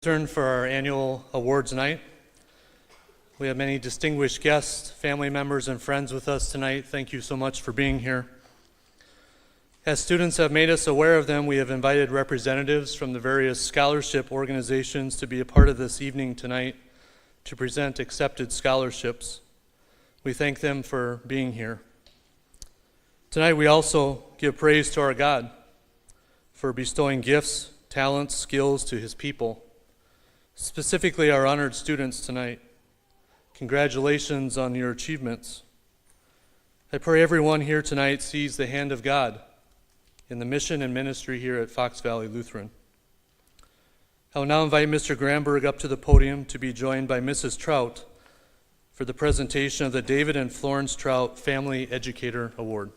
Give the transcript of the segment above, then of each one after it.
Turn for our annual awards night. We have many distinguished guests, family members, and friends with us tonight. Thank you so much for being here. As students have made us aware of them, we have invited representatives from the various scholarship organizations to be a part of this evening tonight to present accepted scholarships. We thank them for being here. Tonight we also give praise to our God for bestowing gifts, talents, skills to his people. Specifically our honored students tonight. Congratulations on your achievements. I pray everyone here tonight sees the hand of God in the mission and ministry here at Fox Valley Lutheran. I will now invite Mr. Gramberg up to the podium to be joined by Mrs. Trout for the presentation of the David and Florence Trout Family Educator Award.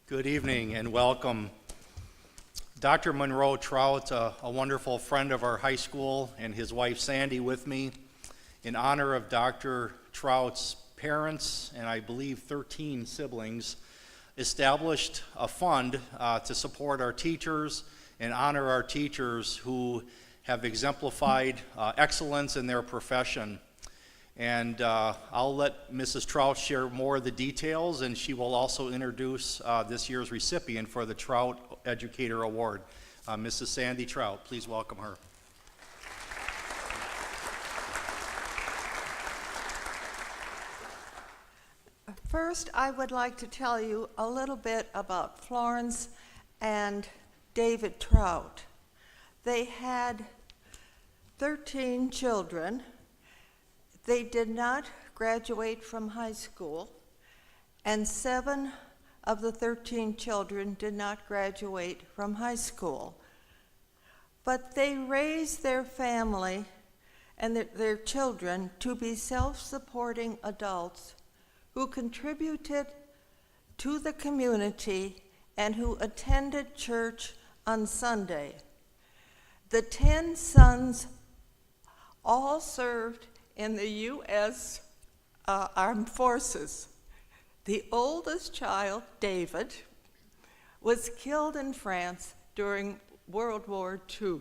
Good evening and welcome. Dr. Monroe Trout, a wonderful friend of our high school, and his wife Sandy with me, in honor of Dr. Trout's parents and I believe 13 siblings, established a fund to support our teachers and honor our teachers who have exemplified excellence in their profession. And I'll let Mrs. Trout share more of the details, and she will also introduce this year's recipient for the Trout Educator Award, Mrs. Sandy Trout. Please welcome her. First, I would like to tell you a little bit about Florence and David Trout. They had 13 children. They did not graduate from high school, and 7 of the 13 children did not graduate from high school. But they raised their family and their children to be self-supporting adults who contributed to the community and who attended church on Sunday. The 10 sons all served in the U.S. Armed Forces. The oldest child, David, was killed in France during World War II.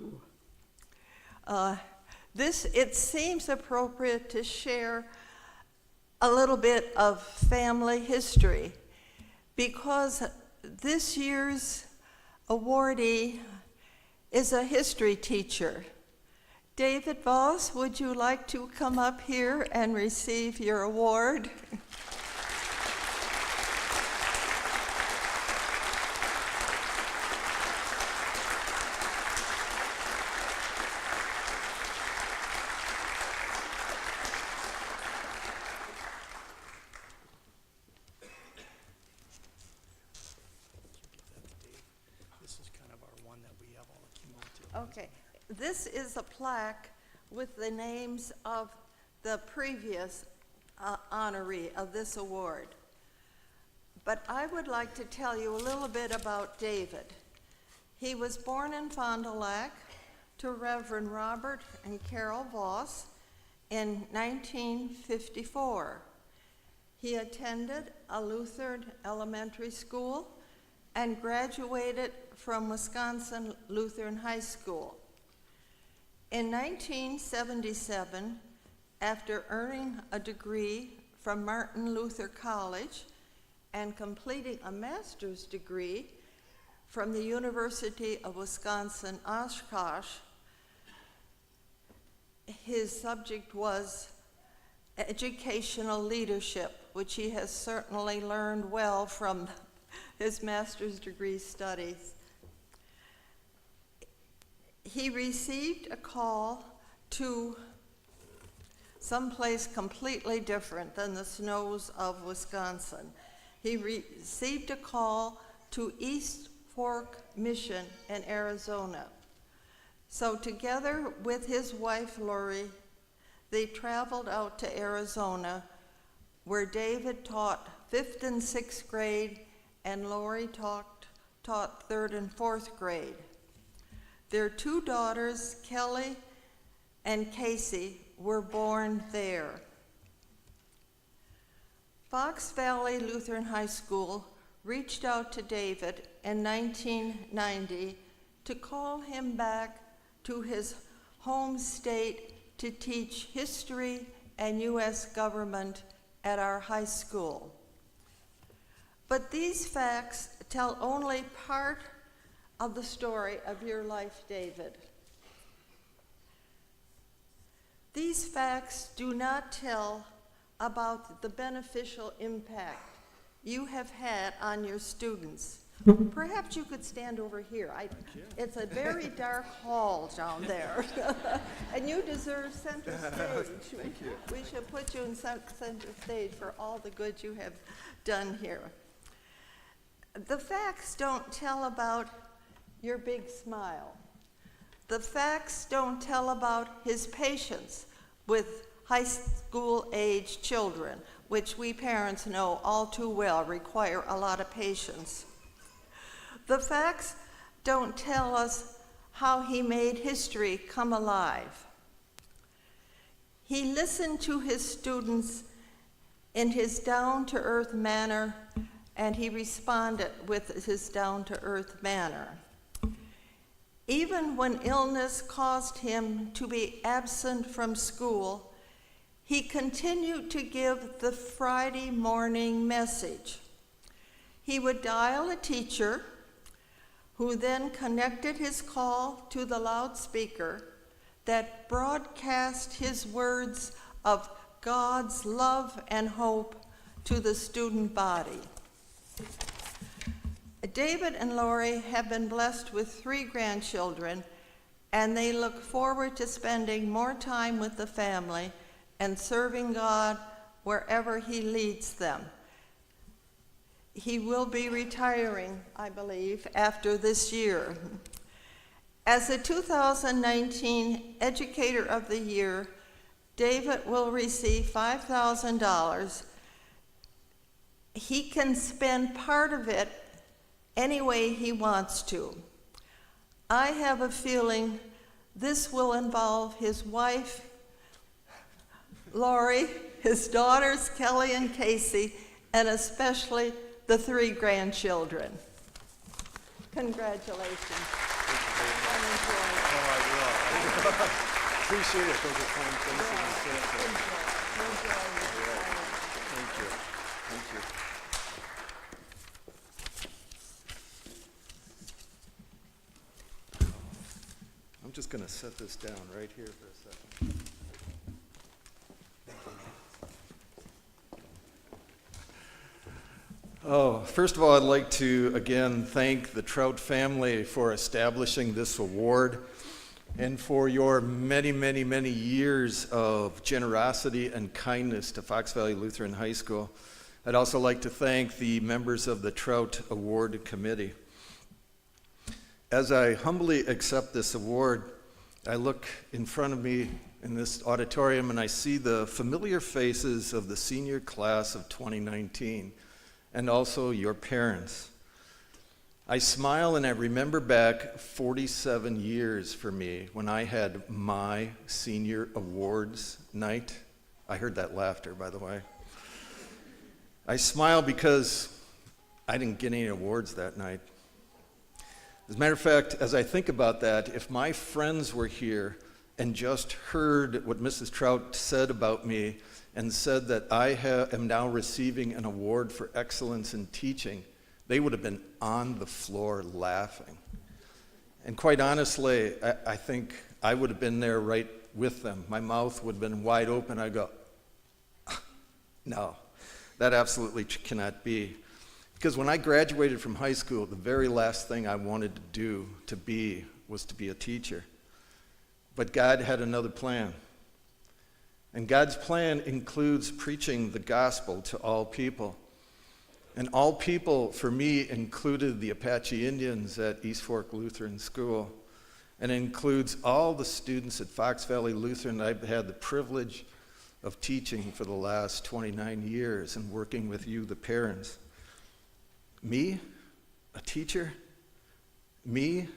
It seems appropriate to share a little bit of family history because this year's awardee is a history teacher. David Voss, would you like to come up here and receive your award? This is kind of our one that we have all accumulated. Okay. This is a plaque with the names of the previous honoree of this award. But I would like to tell you a little bit about David. He was born in Fond du Lac to Reverend Robert and Carol Voss in 1954. He attended a Lutheran elementary school and graduated from Wisconsin Lutheran High School. In 1977, after earning a degree from Martin Luther College and completing a master's degree from the University of Wisconsin-Oshkosh, his subject was educational leadership, which he has certainly learned well from his master's degree studies. He received a call to someplace completely different than the snows of Wisconsin. He received a call to East Fork Mission in Arizona. So together with his wife, Lori, they traveled out to Arizona, where David taught 5th and 6th grade, and Lori taught 3rd and 4th grade. Their 2 daughters, Kelly and Casey, were born there. Fox Valley Lutheran High School reached out to David in 1990 to call him back to his home state to teach history and U.S. government at our high school. But these facts tell only part of the story of your life, David. These facts do not tell about the beneficial impact you have had on your students. Perhaps you could stand over here. It's a very dark hall down there. And you deserve center stage. Thank you. We should put you in center stage for all the good you have done here. The facts don't tell about your big smile. The facts don't tell about his patience with high school age children, which we parents know all too well require a lot of patience. The facts don't tell us how he made history come alive. He listened to his students in his down-to-earth manner, and he responded with his down-to-earth manner. Even when illness caused him to be absent from school, he continued to give the Friday morning message. He would dial a teacher, who then connected his call to the loudspeaker that broadcast his words of God's love and hope to the student body. David and Lori have been blessed with 3 grandchildren, and they look forward to spending more time with the family and serving God wherever he leads them. He will be retiring, I believe, after this year. As the 2019 Educator of the Year, David will receive $5,000. He can spend part of it any way he wants to. I have a feeling this will involve his wife, Lori, his daughters, Kelly and Casey, and especially the 3 grandchildren. Congratulations. Appreciate it. Those are fine things that you said. Thank you. Thank you. I'm just going to set this down right here for a second. Oh, first of all, I'd like to again thank the Trout family for establishing this award and for your many, many, many years of generosity and kindness to Fox Valley Lutheran High School. I'd also like to thank the members of the Trout Award Committee. As I humbly accept this award, I look in front of me in this auditorium and I see the familiar faces of the senior class of 2019 and also your parents. I smile and I remember back 47 years for me when I had my senior awards night. I heard that laughter, by the way. I smile because I didn't get any awards that night. As a matter of fact, as I think about that, if my friends were here and just heard what Mrs. Trout said about me and said that I am now receiving an award for excellence in teaching, they would have been on the floor laughing. And quite honestly, I think I would have been there right with them. My mouth would have been wide open. I'd go, no, that absolutely cannot be. Because when I graduated from high school, the very last thing I wanted to do was to be a teacher. But God had another plan. And God's plan includes preaching the gospel to all people. And all people, for me, included the Apache Indians at East Fork Lutheran School. And it includes all the students at Fox Valley Lutheran I've had the privilege of teaching for the last 29 years and working with you, the parents. Me, a teacher? Me,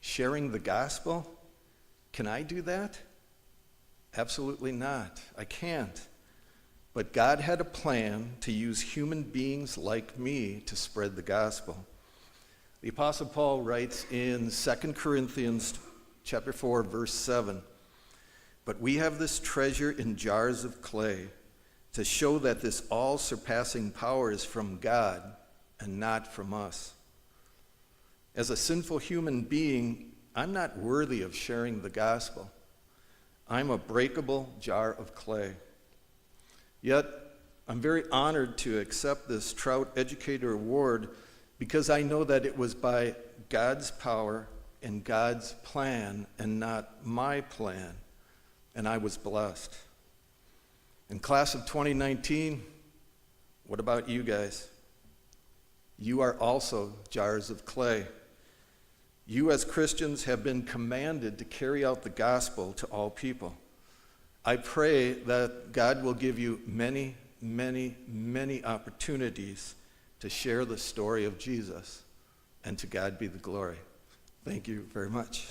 sharing the gospel? Can I do that? Absolutely not. I can't. But God had a plan to use human beings like me to spread the gospel. The Apostle Paul writes in 2 Corinthians chapter 4, verse 7, "But we have this treasure in jars of clay to show that this all-surpassing power is from God and not from us." As a sinful human being, I'm not worthy of sharing the gospel. I'm a breakable jar of clay. Yet, I'm very honored to accept this Trout Educator Award because I know that it was by God's power and God's plan and not my plan, and I was blessed. In class of 2019, what about you guys? You are also jars of clay. You as Christians have been commanded to carry out the gospel to all people. I pray that God will give you many, many, many opportunities to share the story of Jesus, and to God be the glory. Thank you very much.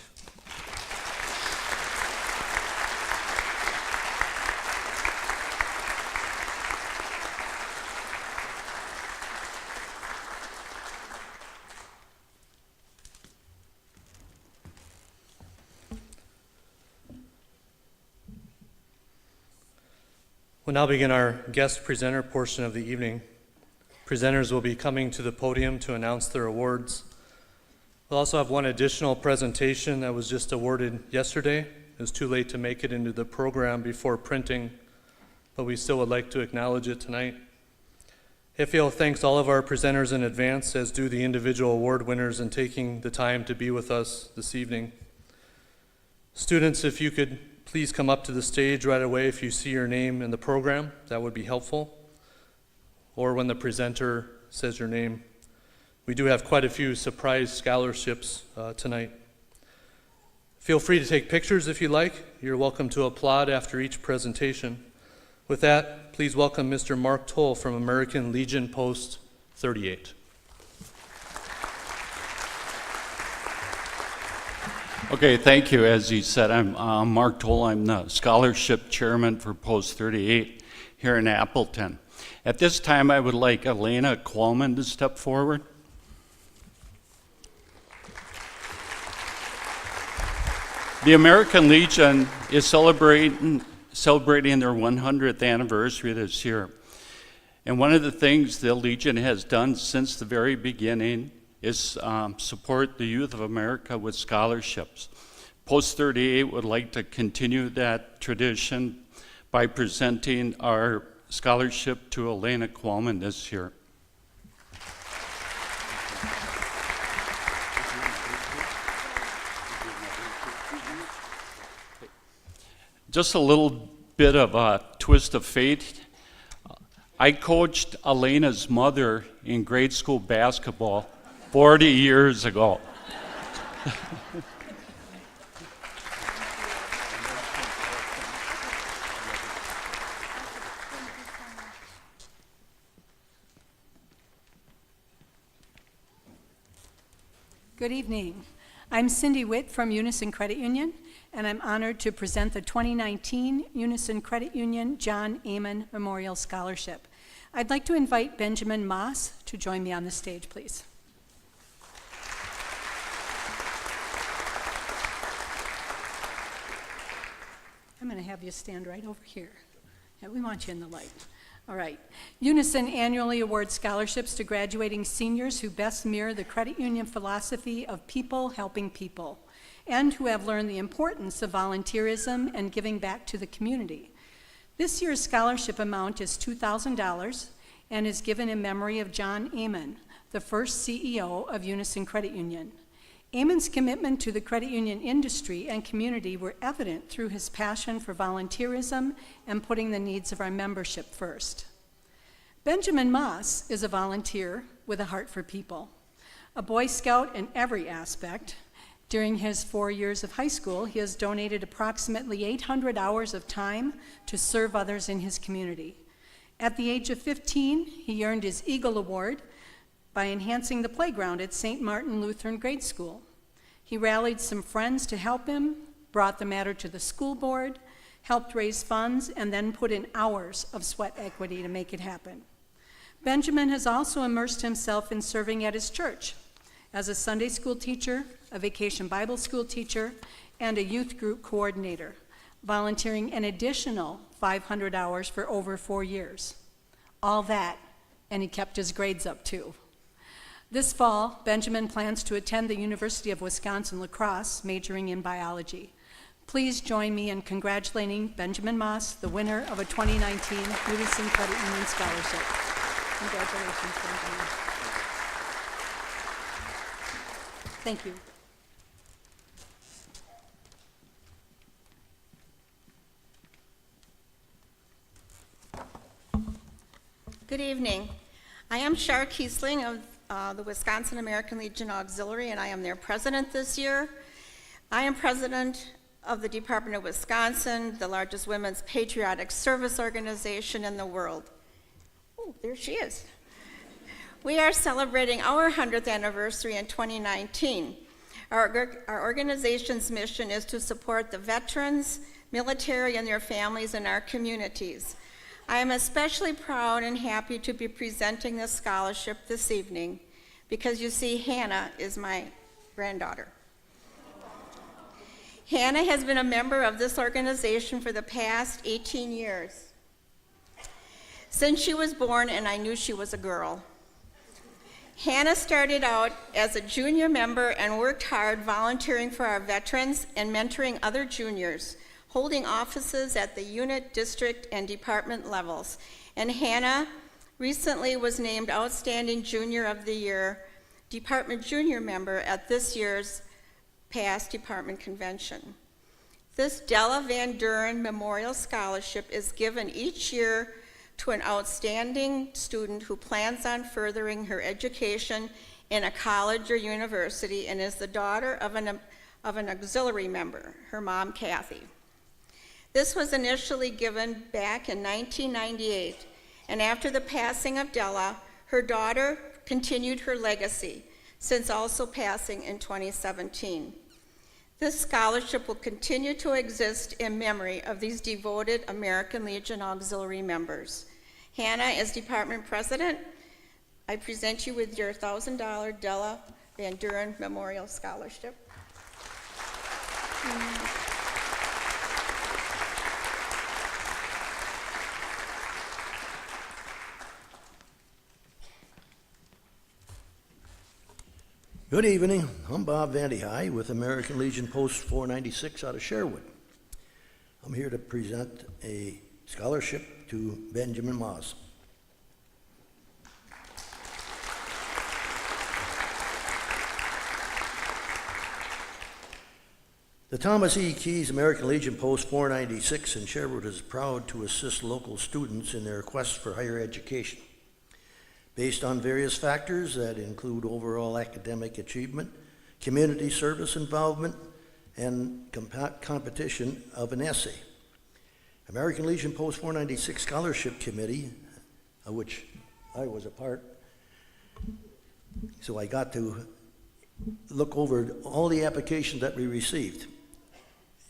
We'll now begin our guest presenter portion of the evening. Presenters will be coming to the podium to announce their awards. We'll also have one additional presentation that was just awarded yesterday. It was too late to make it into the program before printing, but we still would like to acknowledge it tonight. FVL thanks all of our presenters in advance, as do the individual award winners in taking the time to be with us this evening. Students, if you could please come up to the stage right away if you see your name in the program, that would be helpful. Or when the presenter says your name. We do have quite a few surprise scholarships tonight. Feel free to take pictures if you like. You're welcome to applaud after each presentation. With that, please welcome Mr. Mark Toll from American Legion Post 38. Okay, thank you. As he said, I'm Mark Toll. I'm the scholarship chairman for Post 38 here in Appleton. At this time, I would like Elena Qualman to step forward. The American Legion is celebrating their 100th anniversary this year. And one of the things the Legion has done since the very beginning is support the youth of America with scholarships. Post 38 would like to continue that tradition by presenting our scholarship to Elena Qualman this year. Just a little bit of a twist of fate. I coached Elena's mother in grade school basketball 40 years ago. Good evening. I'm Cindy Witt from Unison Credit Union, and I'm honored to present the 2019 Unison Credit Union John Amen Memorial Scholarship. I'd like to invite Benjamin Moss to join me on the stage, please. I'm going to have you stand right over here. Yeah, we want you in the light. All right. Unison annually awards scholarships to graduating seniors who best mirror the credit union philosophy of people helping people, and who have learned the importance of volunteerism and giving back to the community. This year's scholarship amount is $2,000 and is given in memory of John Amen, the first CEO of Unison Credit Union. Amen's commitment to the credit union industry and community were evident through his passion for volunteerism and putting the needs of our membership first. Benjamin Moss is a volunteer with a heart for people. A Boy Scout in every aspect, during his 4 years of high school, he has donated approximately 800 hours of time to serve others in his community. At the age of 15, he earned his Eagle Award by enhancing the playground at St. Martin Lutheran Grade School. He rallied some friends to help him, brought the matter to the school board, helped raise funds, and then put in hours of sweat equity to make it happen. Benjamin has also immersed himself in serving at his church as a Sunday school teacher, a vacation Bible school teacher, and a youth group coordinator, volunteering an additional 500 hours for over 4 years. All that, and he kept his grades up too. This fall, Benjamin plans to attend the University of Wisconsin-La Crosse, majoring in biology. Please join me in congratulating Benjamin Moss, the winner of a 2019 Unison Credit Union Scholarship. Congratulations, Benjamin. Thank you. Good evening. I am Shar Kiesling of the Wisconsin American Legion Auxiliary, and I am their president this year. I am president of the Department of Wisconsin, the largest women's patriotic service organization in the world. Oh, there she is. We are celebrating our 100th anniversary in 2019. Our organization's mission is to support the veterans, military, and their families in our communities. I am especially proud and happy to be presenting this scholarship this evening because you see, Hannah is my granddaughter. Hannah has been a member of this organization for the past 18 years. Since she was born and I knew she was a girl. Hannah started out as a junior member and worked hard volunteering for our veterans and mentoring other juniors, holding offices at the unit, district, and department levels. And Hannah recently was named Outstanding Junior of the Year, Department Junior Member at this year's past department convention. This Della Van Duren Memorial Scholarship is given each year to an outstanding student who plans on furthering her education in a college or university and is the daughter of an auxiliary member, her mom, Kathy. This was initially given back in 1998, and after the passing of Della, her daughter continued her legacy, since also passing in 2017. This scholarship will continue to exist in memory of these devoted American Legion Auxiliary members. Hannah, as department president, I present you with your $1,000 Della Van Duren Memorial Scholarship. Good evening. I'm Bob Vandeney with American Legion Post 496 out of Sherwood. I'm here to present a scholarship to Benjamin Moss. The Thomas E. Keyes American Legion Post 496 in Sherwood is proud to assist local students in their quest for higher education. Based on various factors that include overall academic achievement, community service involvement, and competition of an essay. American Legion Post 496 Scholarship Committee, of which I was a part, so I got to look over all the applications that we received.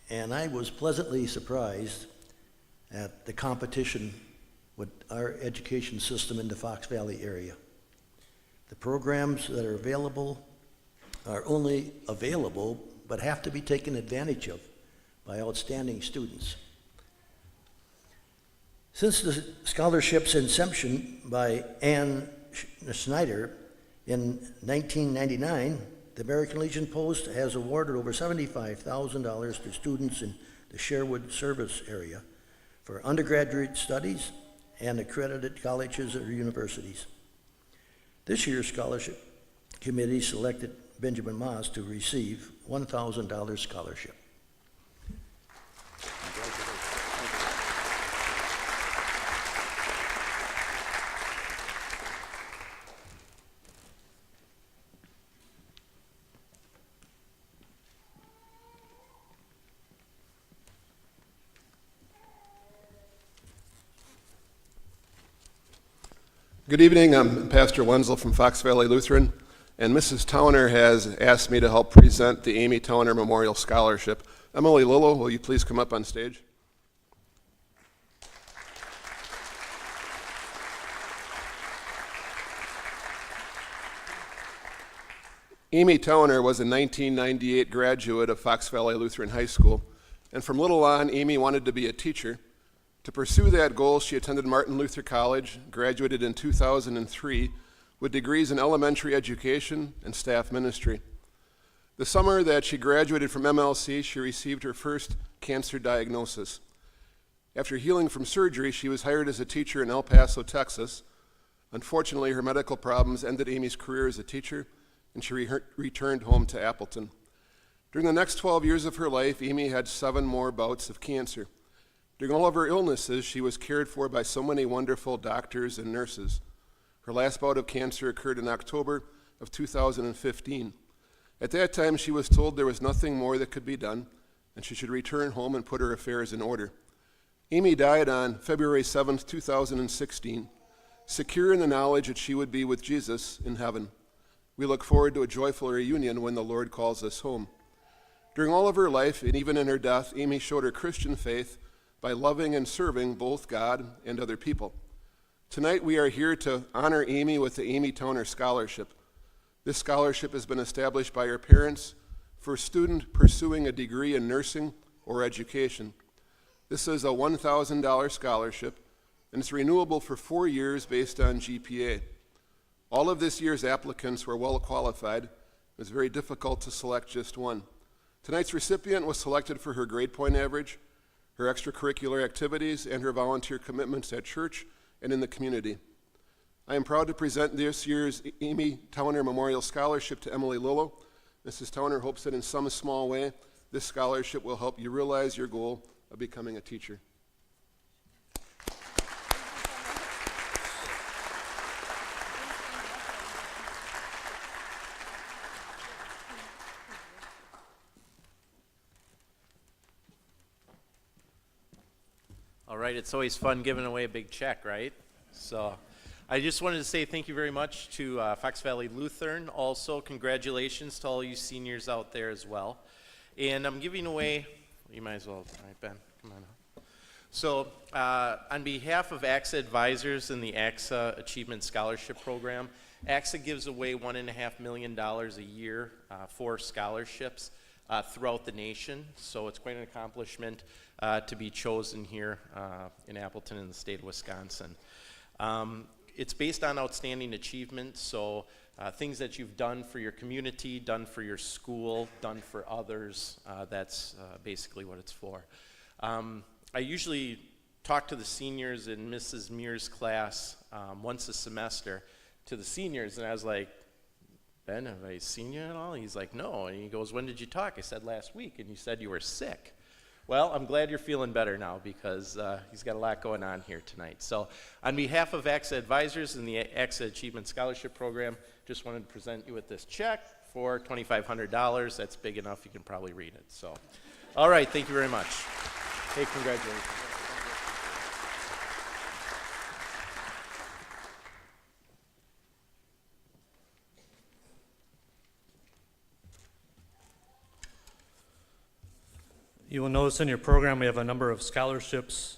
And I was pleasantly surprised at the competition with our education system in the Fox Valley area. The programs that are available are only available but have to be taken advantage of by outstanding students. Since the scholarship's inception by Ann Schneider in 1999, the American Legion Post has awarded over $75,000 to students in the Sherwood service area for undergraduate studies and accredited colleges or universities. This year's scholarship committee selected Benjamin Moss to receive $1,000 scholarship. Good evening, I'm Pastor Wenzel from Fox Valley Lutheran, and Mrs. Towner has asked me to help present the Amy Towner Memorial Scholarship. Emily Lillo, will you please come up on stage? Amy Towner was a 1998 graduate of Fox Valley Lutheran High School, and from little on, Amy wanted to be a teacher. To pursue that goal, she attended Martin Luther College, graduated in 2003 with degrees in elementary education and staff ministry. The summer that she graduated from MLC, she received her first cancer diagnosis. After healing from surgery, she was hired as a teacher in El Paso, Texas. Unfortunately, her medical problems ended Amy's career as a teacher, and she returned home to Appleton. During the next 12 years of her life, Amy had 7 more bouts of cancer. During all of her illnesses, she was cared for by so many wonderful doctors and nurses. Her last bout of cancer occurred in October of 2015. At that time, she was told there was nothing more that could be done, and she should return home and put her affairs in order. Amy died on February 7th, 2016, secure in the knowledge that she would be with Jesus in heaven. We look forward to a joyful reunion when the Lord calls us home. During all of her life, and even in her death, Amy showed her Christian faith by loving and serving both God and other people. Tonight, we are here to honor Amy with the Amy Towner Scholarship. This scholarship has been established by her parents for a student pursuing a degree in nursing or education. This is a $1,000 scholarship, and it's renewable for 4 years based on GPA. All of this year's applicants were well qualified. It was very difficult to select just one. Tonight's recipient was selected for her grade point average, her extracurricular activities, and her volunteer commitments at church and in the community. I am proud to present this year's Amy Towner Memorial Scholarship to Emily Lillo. Mrs. Towner hopes that in some small way, this scholarship will help you realize your goal of becoming a teacher. All right, it's always fun giving away a big check, right? So I just wanted to say thank you very much to Fox Valley Lutheran. Also, congratulations to all you seniors out there as well. And I'm giving away, you might as well, all right, Ben, come on up. So on behalf of AXA Advisors and the AXA Achievement Scholarship Program, AXA gives away $1.5 million a year for scholarships throughout the nation. So it's quite an accomplishment to be chosen here in Appleton in the state of Wisconsin. It's based on outstanding achievement, so things that you've done for your community, done for your school, done for others, that's basically what it's for. I usually talk to the seniors in Mrs. Muir's class once a semester to the seniors, and I was like, Ben, have I seen you at all? He's like, no. And he goes, when did you talk? I said, last week, and you said you were sick. Well, I'm glad you're feeling better now because he's got a lot going on here tonight. So on behalf of AXA Advisors and the AXA Achievement Scholarship Program, just wanted to present you with this check for $2,500. That's big enough. You can probably read it. So, all right. Thank you very much. Hey, congratulations. You will notice in your program we have a number of scholarships.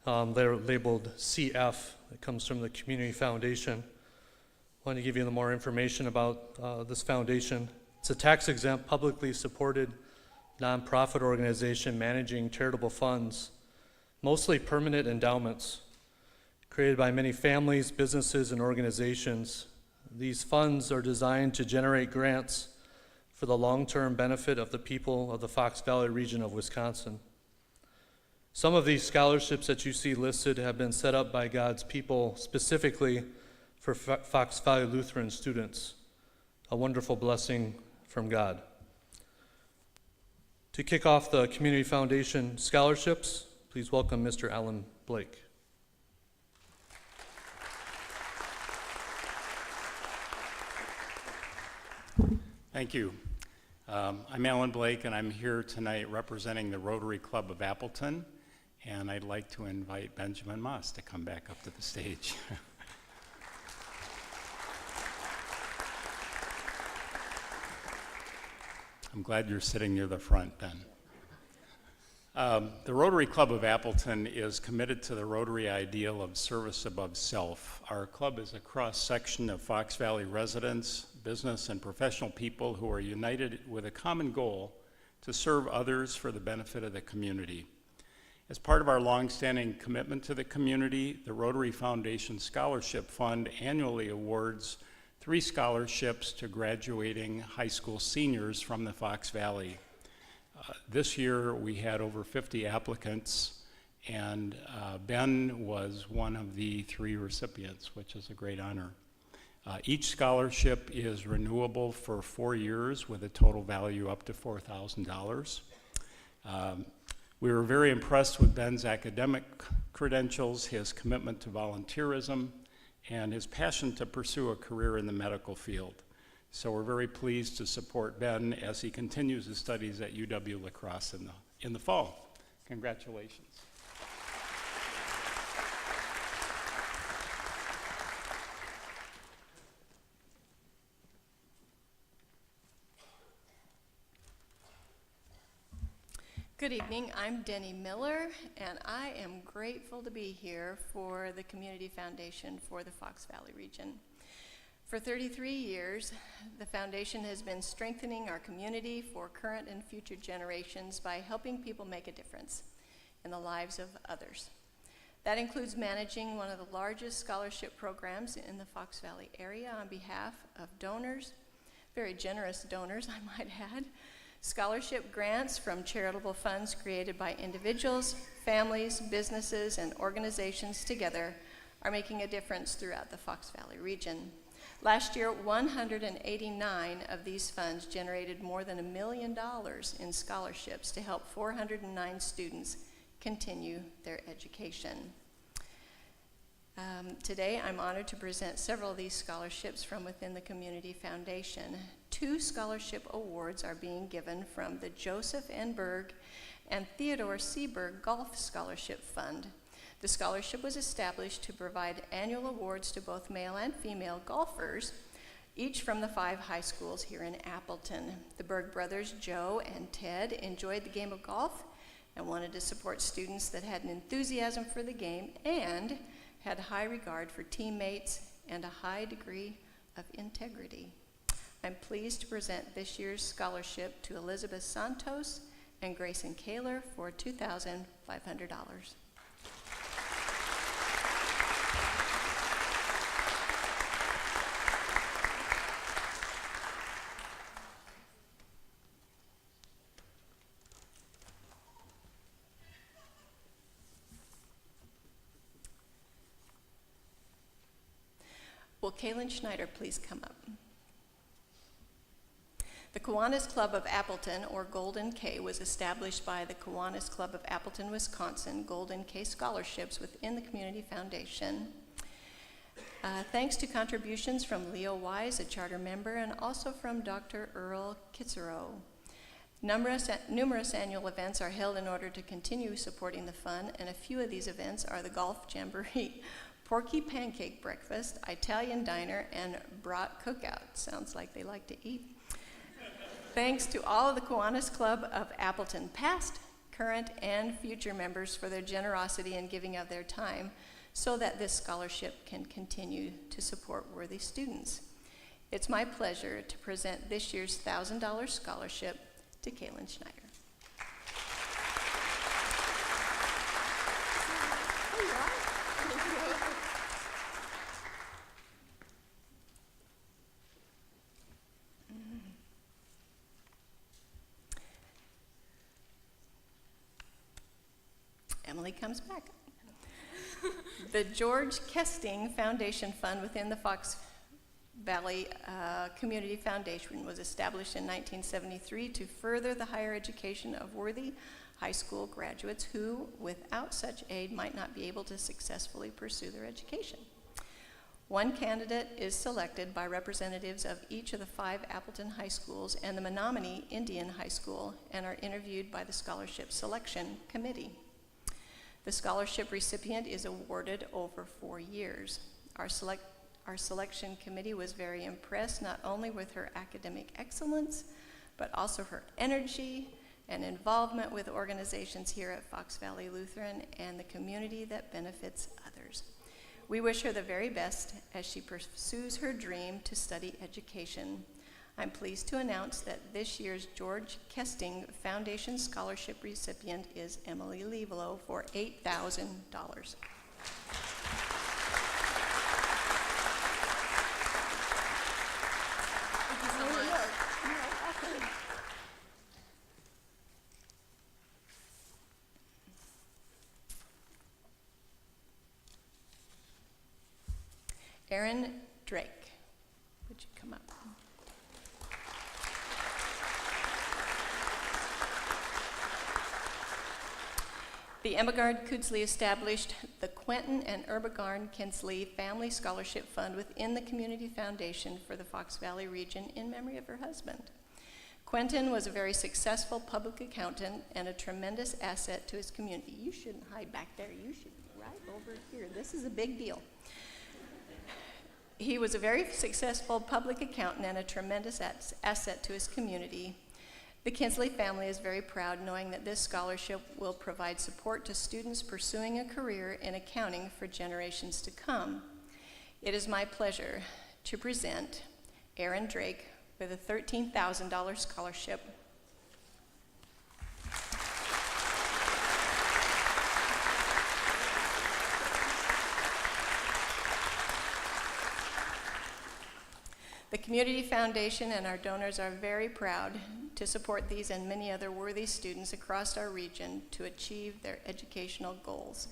They're labeled CF. It comes from the Community Foundation. I want to give you more information about this foundation. It's a tax-exempt, publicly supported nonprofit organization managing charitable funds, mostly permanent endowments, created by many families, businesses, and organizations. These funds are designed to generate grants for the long-term benefit of the people of the Fox Valley region of Wisconsin. Some of these scholarships that you see listed have been set up by God's people specifically for Fox Valley Lutheran students, a wonderful blessing from God. To kick off the Community Foundation scholarships, please welcome Mr. Alan Blake. Thank you. I'm Alan Blake, and I'm here tonight representing the Rotary Club of Appleton, and I'd like to invite Benjamin Moss to come back up to the stage. I'm glad you're sitting near the front, Ben. The Rotary Club of Appleton is committed to the Rotary ideal of service above self. Our club is a cross-section of Fox Valley residents, business and professional people who are united with a common goal to serve others for the benefit of the community. As part of our longstanding commitment to the community, the Rotary Foundation Scholarship Fund annually awards 3 scholarships to graduating high school seniors from the Fox Valley. This year we had over 50 applicants, and Ben was one of the 3 recipients, which is a great honor. Each scholarship is renewable for 4 years with a total value up to $4,000. We were very impressed with Ben's academic credentials, his commitment to volunteerism, and his passion to pursue a career in the medical field. So we're very pleased to support Ben as he continues his studies at UW-La Crosse in the fall. Congratulations. Good evening, I'm Denny Miller, and I am grateful to be here for the Community Foundation for the Fox Valley region. For 33 years, the foundation has been strengthening our community for current and future generations by helping people make a difference in the lives of others. That includes managing one of the largest scholarship programs in the Fox Valley area on behalf of donors, very generous donors, I might add, scholarship grants from charitable funds created by individuals, families, businesses, and organizations together are making a difference throughout the Fox Valley region. Last year, 189 of these funds generated more than $1 million in scholarships to help 409 students continue their education. Today, I'm honored to present several of these scholarships from within the Community Foundation. 2 scholarship awards are being given from the Joseph N. Berg and Theodore Seaberg Golf Scholarship Fund. The scholarship was established to provide annual awards to both male and female golfers, each from the 5 high schools here in Appleton. The Berg brothers, Joe and Ted, enjoyed the game of golf and wanted to support students that had an enthusiasm for the game and had high regard for teammates and a high degree of integrity. I'm pleased to present this year's scholarship to Elizabeth Santos and Grayson Kaler for $2,500. Will Kaylin Schneider please come up? The Kiwanis Club of Appleton, or Golden K, was established by the Kiwanis Club of Appleton, Wisconsin, Golden K scholarships within the Community Foundation. Thanks to contributions from Leo Wise, a charter member, and also from Dr. Earl Kitzero. Numerous annual events are held in order to continue supporting the fund, and a few of these events are the Golf Jamboree, Porky Pancake Breakfast, Italian Diner, and Brat Cookout. Sounds like they like to eat. Thanks to all of the Kiwanis Club of Appleton, past, current, and future members for their generosity and giving of their time so that this scholarship can continue to support worthy students. It's my pleasure to present this year's $1,000 scholarship to Kaylin Schneider. Emily comes back. The George Kesting Foundation Fund within the Fox Valley Community Foundation was established in 1973 to further the higher education of worthy high school graduates who, without such aid, might not be able to successfully pursue their education. One candidate is selected by representatives of each of the 5 Appleton high schools and the Menominee Indian High School and are interviewed by the Scholarship Selection Committee. The scholarship recipient is awarded over 4 years. Our selection committee was very impressed not only with her academic excellence, but also her energy and involvement with organizations here at Fox Valley Lutheran and the community that benefits others. We wish her the very best as she pursues her dream to study education. I'm pleased to announce that this year's George Kesting Foundation Scholarship recipient is Emily Levelo for $8,000. Aaron Drake, would you come up? The Emmegard Kudsley established the Quentin and Erbegarn Kinsley Family Scholarship Fund within the Community Foundation for the Fox Valley region in memory of her husband. Quentin was a very successful public accountant and a tremendous asset to his community. You shouldn't hide back there. You should be right over here. This is a big deal. He was a very successful public accountant and a tremendous asset to his community. The Kinsley family is very proud knowing that this scholarship will provide support to students pursuing a career in accounting for generations to come. It is my pleasure to present Aaron Drake with a $13,000 scholarship. The Community Foundation and our donors are very proud to support these and many other worthy students across our region to achieve their educational goals.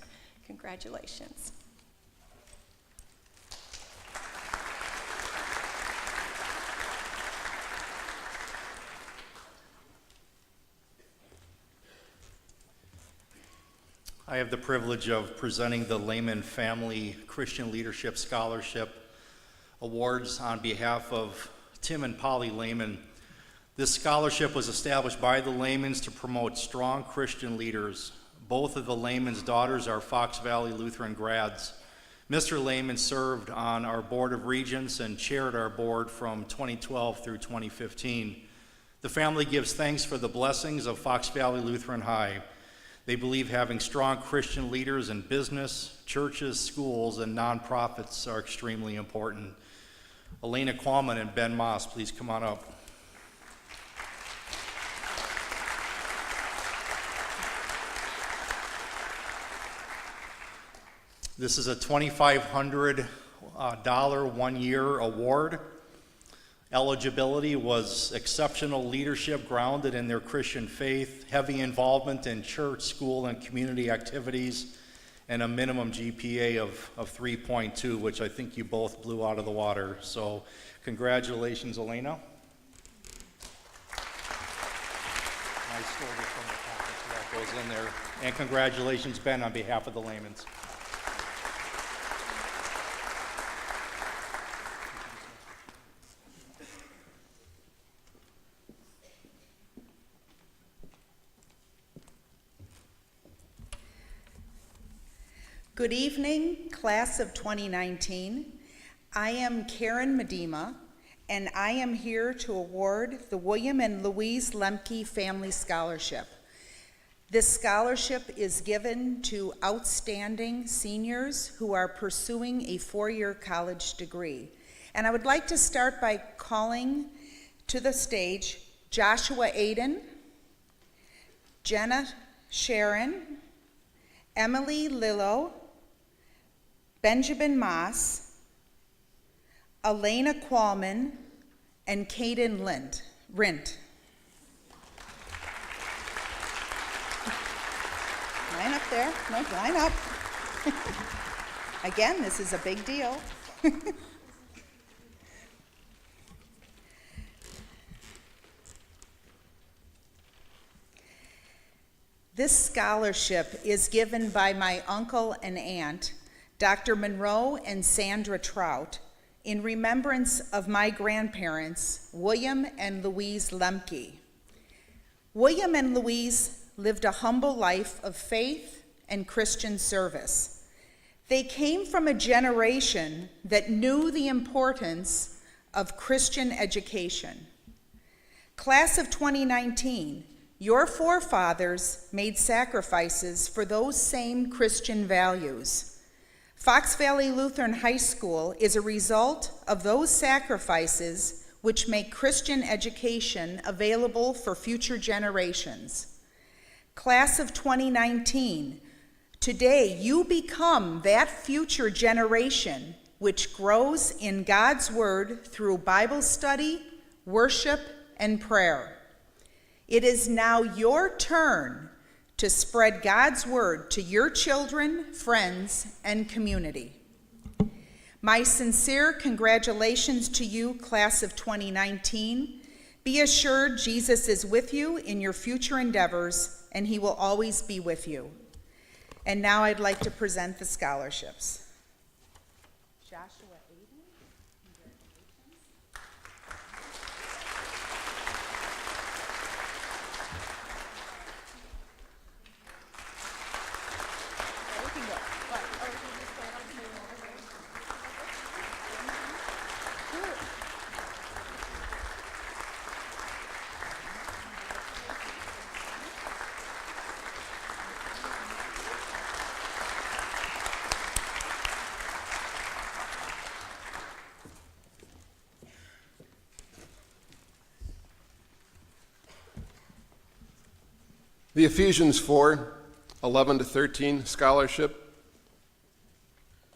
Congratulations. I have the privilege of presenting the Lehman Family Christian Leadership Scholarship Awards on behalf of Tim and Polly Lehman. This scholarship was established by the Lehmans to promote strong Christian leaders. Both of the Lehmans' daughters are Fox Valley Lutheran grads. Mr. Lehman served on our Board of Regents and chaired our board from 2012 through 2015. The family gives thanks for the blessings of Fox Valley Lutheran High. They believe having strong Christian leaders in business, churches, schools, and nonprofits are extremely important. Elena Qualman and Ben Moss, please come on up. This is a $2,500 one-year award. Eligibility was exceptional leadership grounded in their Christian faith, heavy involvement in church, school, and community activities, and a minimum GPA of 3.2, which I think you both blew out of the water. So congratulations, Elena. Nice folder from the packet, so that goes in there. And congratulations, Ben, on behalf of the Lehmans. Good evening, class of 2019. I am Karen Medema, and I am here to award the William and Louise Lemke Family Scholarship. This scholarship is given to outstanding seniors who are pursuing a four-year college degree. And I would like to start by calling to the stage Joshua Aiden, Jenna Sharon, Emily Lillo, Benjamin Moss, Elena Qualman, and Caden Rint. Line up there. No, line up. Again, this is a big deal. This scholarship is given by my uncle and aunt, Dr. Monroe and Sandra Trout, in remembrance of my grandparents, William and Louise Lemke. William and Louise lived a humble life of faith and Christian service. They came from a generation that knew the importance of Christian education. Class of 2019, your forefathers made sacrifices for those same Christian values. Fox Valley Lutheran High School is a result of those sacrifices which make Christian education available for future generations. Class of 2019, today you become that future generation which grows in God's Word through Bible study, worship, and prayer. It is now your turn to spread God's Word to your children, friends, and community. My sincere congratulations to you, class of 2019. Be assured Jesus is with you in your future endeavors, and he will always be with you. And now I'd like to present the scholarships. Joshua Aiden, congratulations. We can go. What? Oh, we can just go out and move over there. Sure. The Ephesians 4:11-13 scholarship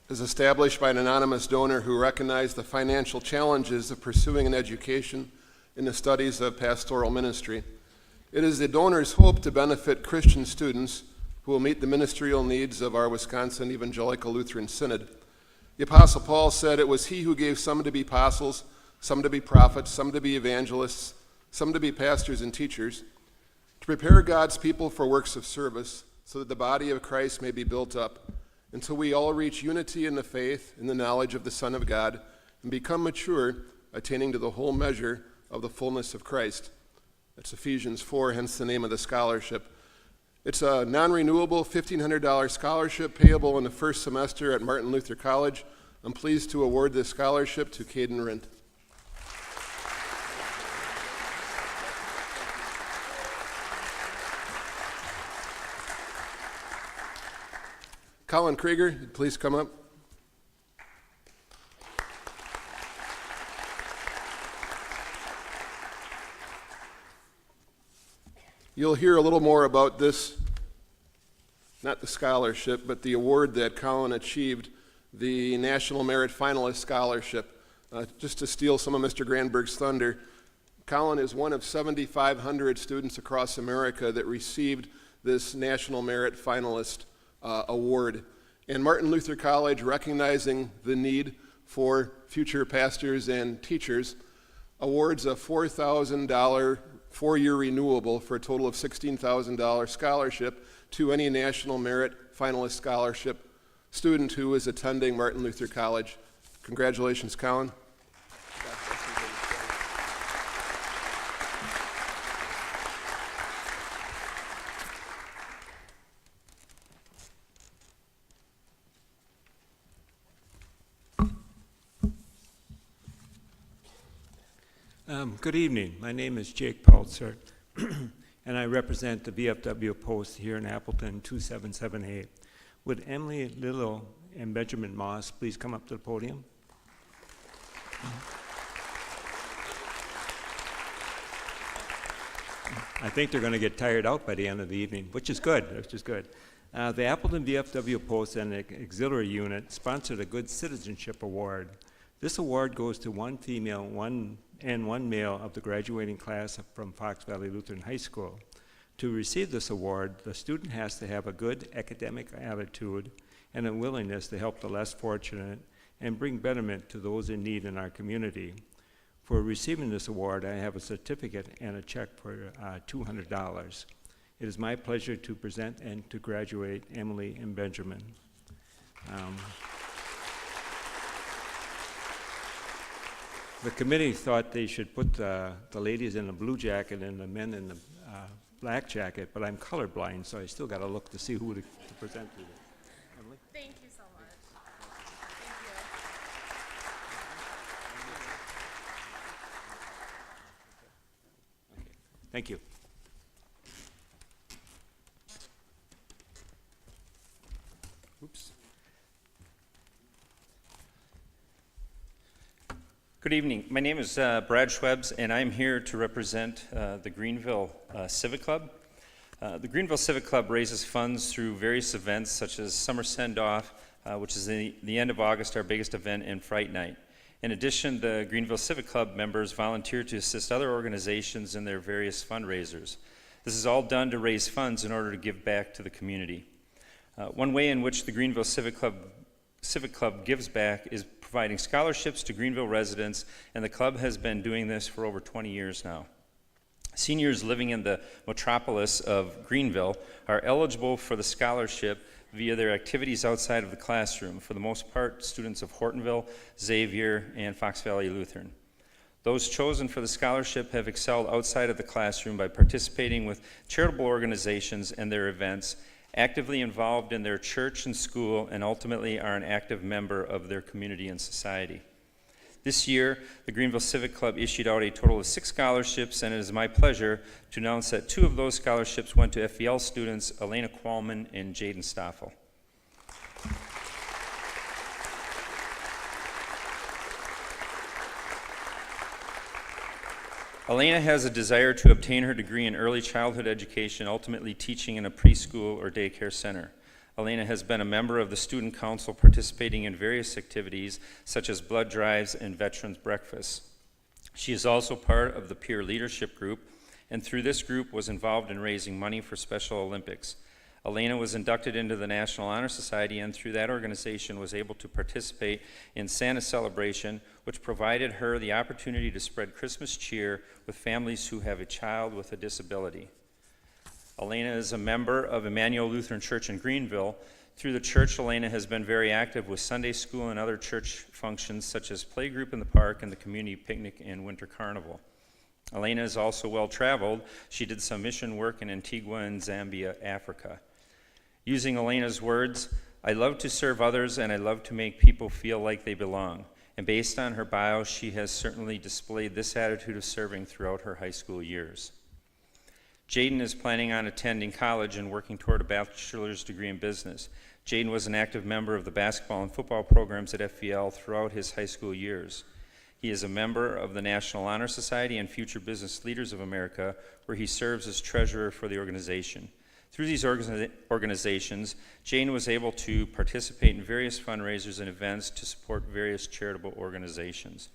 is established by an anonymous donor who recognized the financial challenges of pursuing an education in the studies of pastoral ministry. It is the donor's hope to benefit Christian students who will meet the ministerial needs of our Wisconsin Evangelical Lutheran Synod. The Apostle Paul said it was he who gave some to be apostles, some to be prophets, some to be evangelists, some to be pastors and teachers, to prepare God's people for works of service, so that the body of Christ may be built up, until we all reach unity in the faith and the knowledge of the Son of God, and become mature, attaining to the whole measure of the fullness of Christ. That's Ephesians 4, hence the name of the scholarship. It's a non-renewable $1,500 scholarship payable in the first semester at Martin Luther College. I'm pleased to award this scholarship to Caden Rint. Colin Krieger, please come up. You'll hear a little more about this, not the scholarship, but the award that Colin achieved, the National Merit Finalist Scholarship. Just to steal some of Mr. Granberg's thunder, Colin is one of 7,500 students across America that received this National Merit Finalist award. And Martin Luther College, recognizing the need for future pastors and teachers, awards a $4,000 four-year renewable for a total of $16,000 scholarship to any National Merit Finalist Scholarship student who is attending Martin Luther College. Congratulations, Colin. Good evening. My name is Jake Peltzer, and I represent the VFW post here in Appleton 2778. Would Emily Little and Benjamin Moss please come up to the podium? I think they're going to get tired out by the end of the evening, which is good. The Appleton VFW Post and Auxiliary Unit sponsored a Good Citizenship Award. This award goes to one female one male of the graduating class from Fox Valley Lutheran High School. To receive this award, the student has to have a good academic attitude and a willingness to help the less fortunate and bring betterment to those in need in our community. For receiving this award, I have a certificate and a check for $200. It is my pleasure to present and to graduate Emily and Benjamin. The committee thought they should put the ladies in the blue jacket and the men in the black jacket, but I'm colorblind, so I still got to look to see who to present to. Emily? Thank you so much. Thank you. Oops. Good evening. My name is Brad Sthwebs, and I'm here to represent the Greenville Civic Club. The Greenville Civic Club raises funds through various events such as Summer Send-Off, which is the end of August, our biggest event, and Fright Night. In addition, the Greenville Civic Club members volunteer to assist other organizations in their various fundraisers. This is all done to raise funds in order to give back to the community. One way in which the Greenville Civic Club gives back is providing scholarships to Greenville residents, and the club has been doing this for over 20 years now. Seniors living in the metropolis of Greenville are eligible for the scholarship via their activities outside of the classroom, for the most part students of Hortonville, Xavier, and Fox Valley Lutheran. Those chosen for the scholarship have excelled outside of the classroom by participating with charitable organizations and their events, actively involved in their church and school, and ultimately are an active member of their community and society. This year, the Greenville Civic Club issued out a total of 6 scholarships, and it is my pleasure to announce that 2 of those scholarships went to FVL students, Elena Qualman and Jaden Stoffel. Elena has a desire to obtain her degree in early childhood education, ultimately teaching in a preschool or daycare center. Elena has been a member of the student council, participating in various activities such as blood drives and veterans breakfasts. She is also part of the peer leadership group, and through this group was involved in raising money for Special Olympics. Elena was inducted into the National Honor Society, and through that organization was able to participate in Santa Celebration, which provided her the opportunity to spread Christmas cheer with families who have a child with a disability. Elena is a member of Emmanuel Lutheran Church in Greenville. Through the church, Elena has been very active with Sunday school and other church functions such as playgroup in the park and the community picnic and winter carnival. Elena is also well-traveled. She did some mission work in Antigua and Zambia, Africa. Using Elena's words, "I love to serve others and I love to make people feel like they belong." And based on her bio, she has certainly displayed this attitude of serving throughout her high school years. Jaden is planning on attending college and working toward a bachelor's degree in business. Jaden was an active member of the basketball and football programs at FVL throughout his high school years. He is a member of the National Honor Society and Future Business Leaders of America, where he serves as treasurer for the organization. Through these organizations, Jaden was able to participate in various fundraisers and events to support various charitable organizations.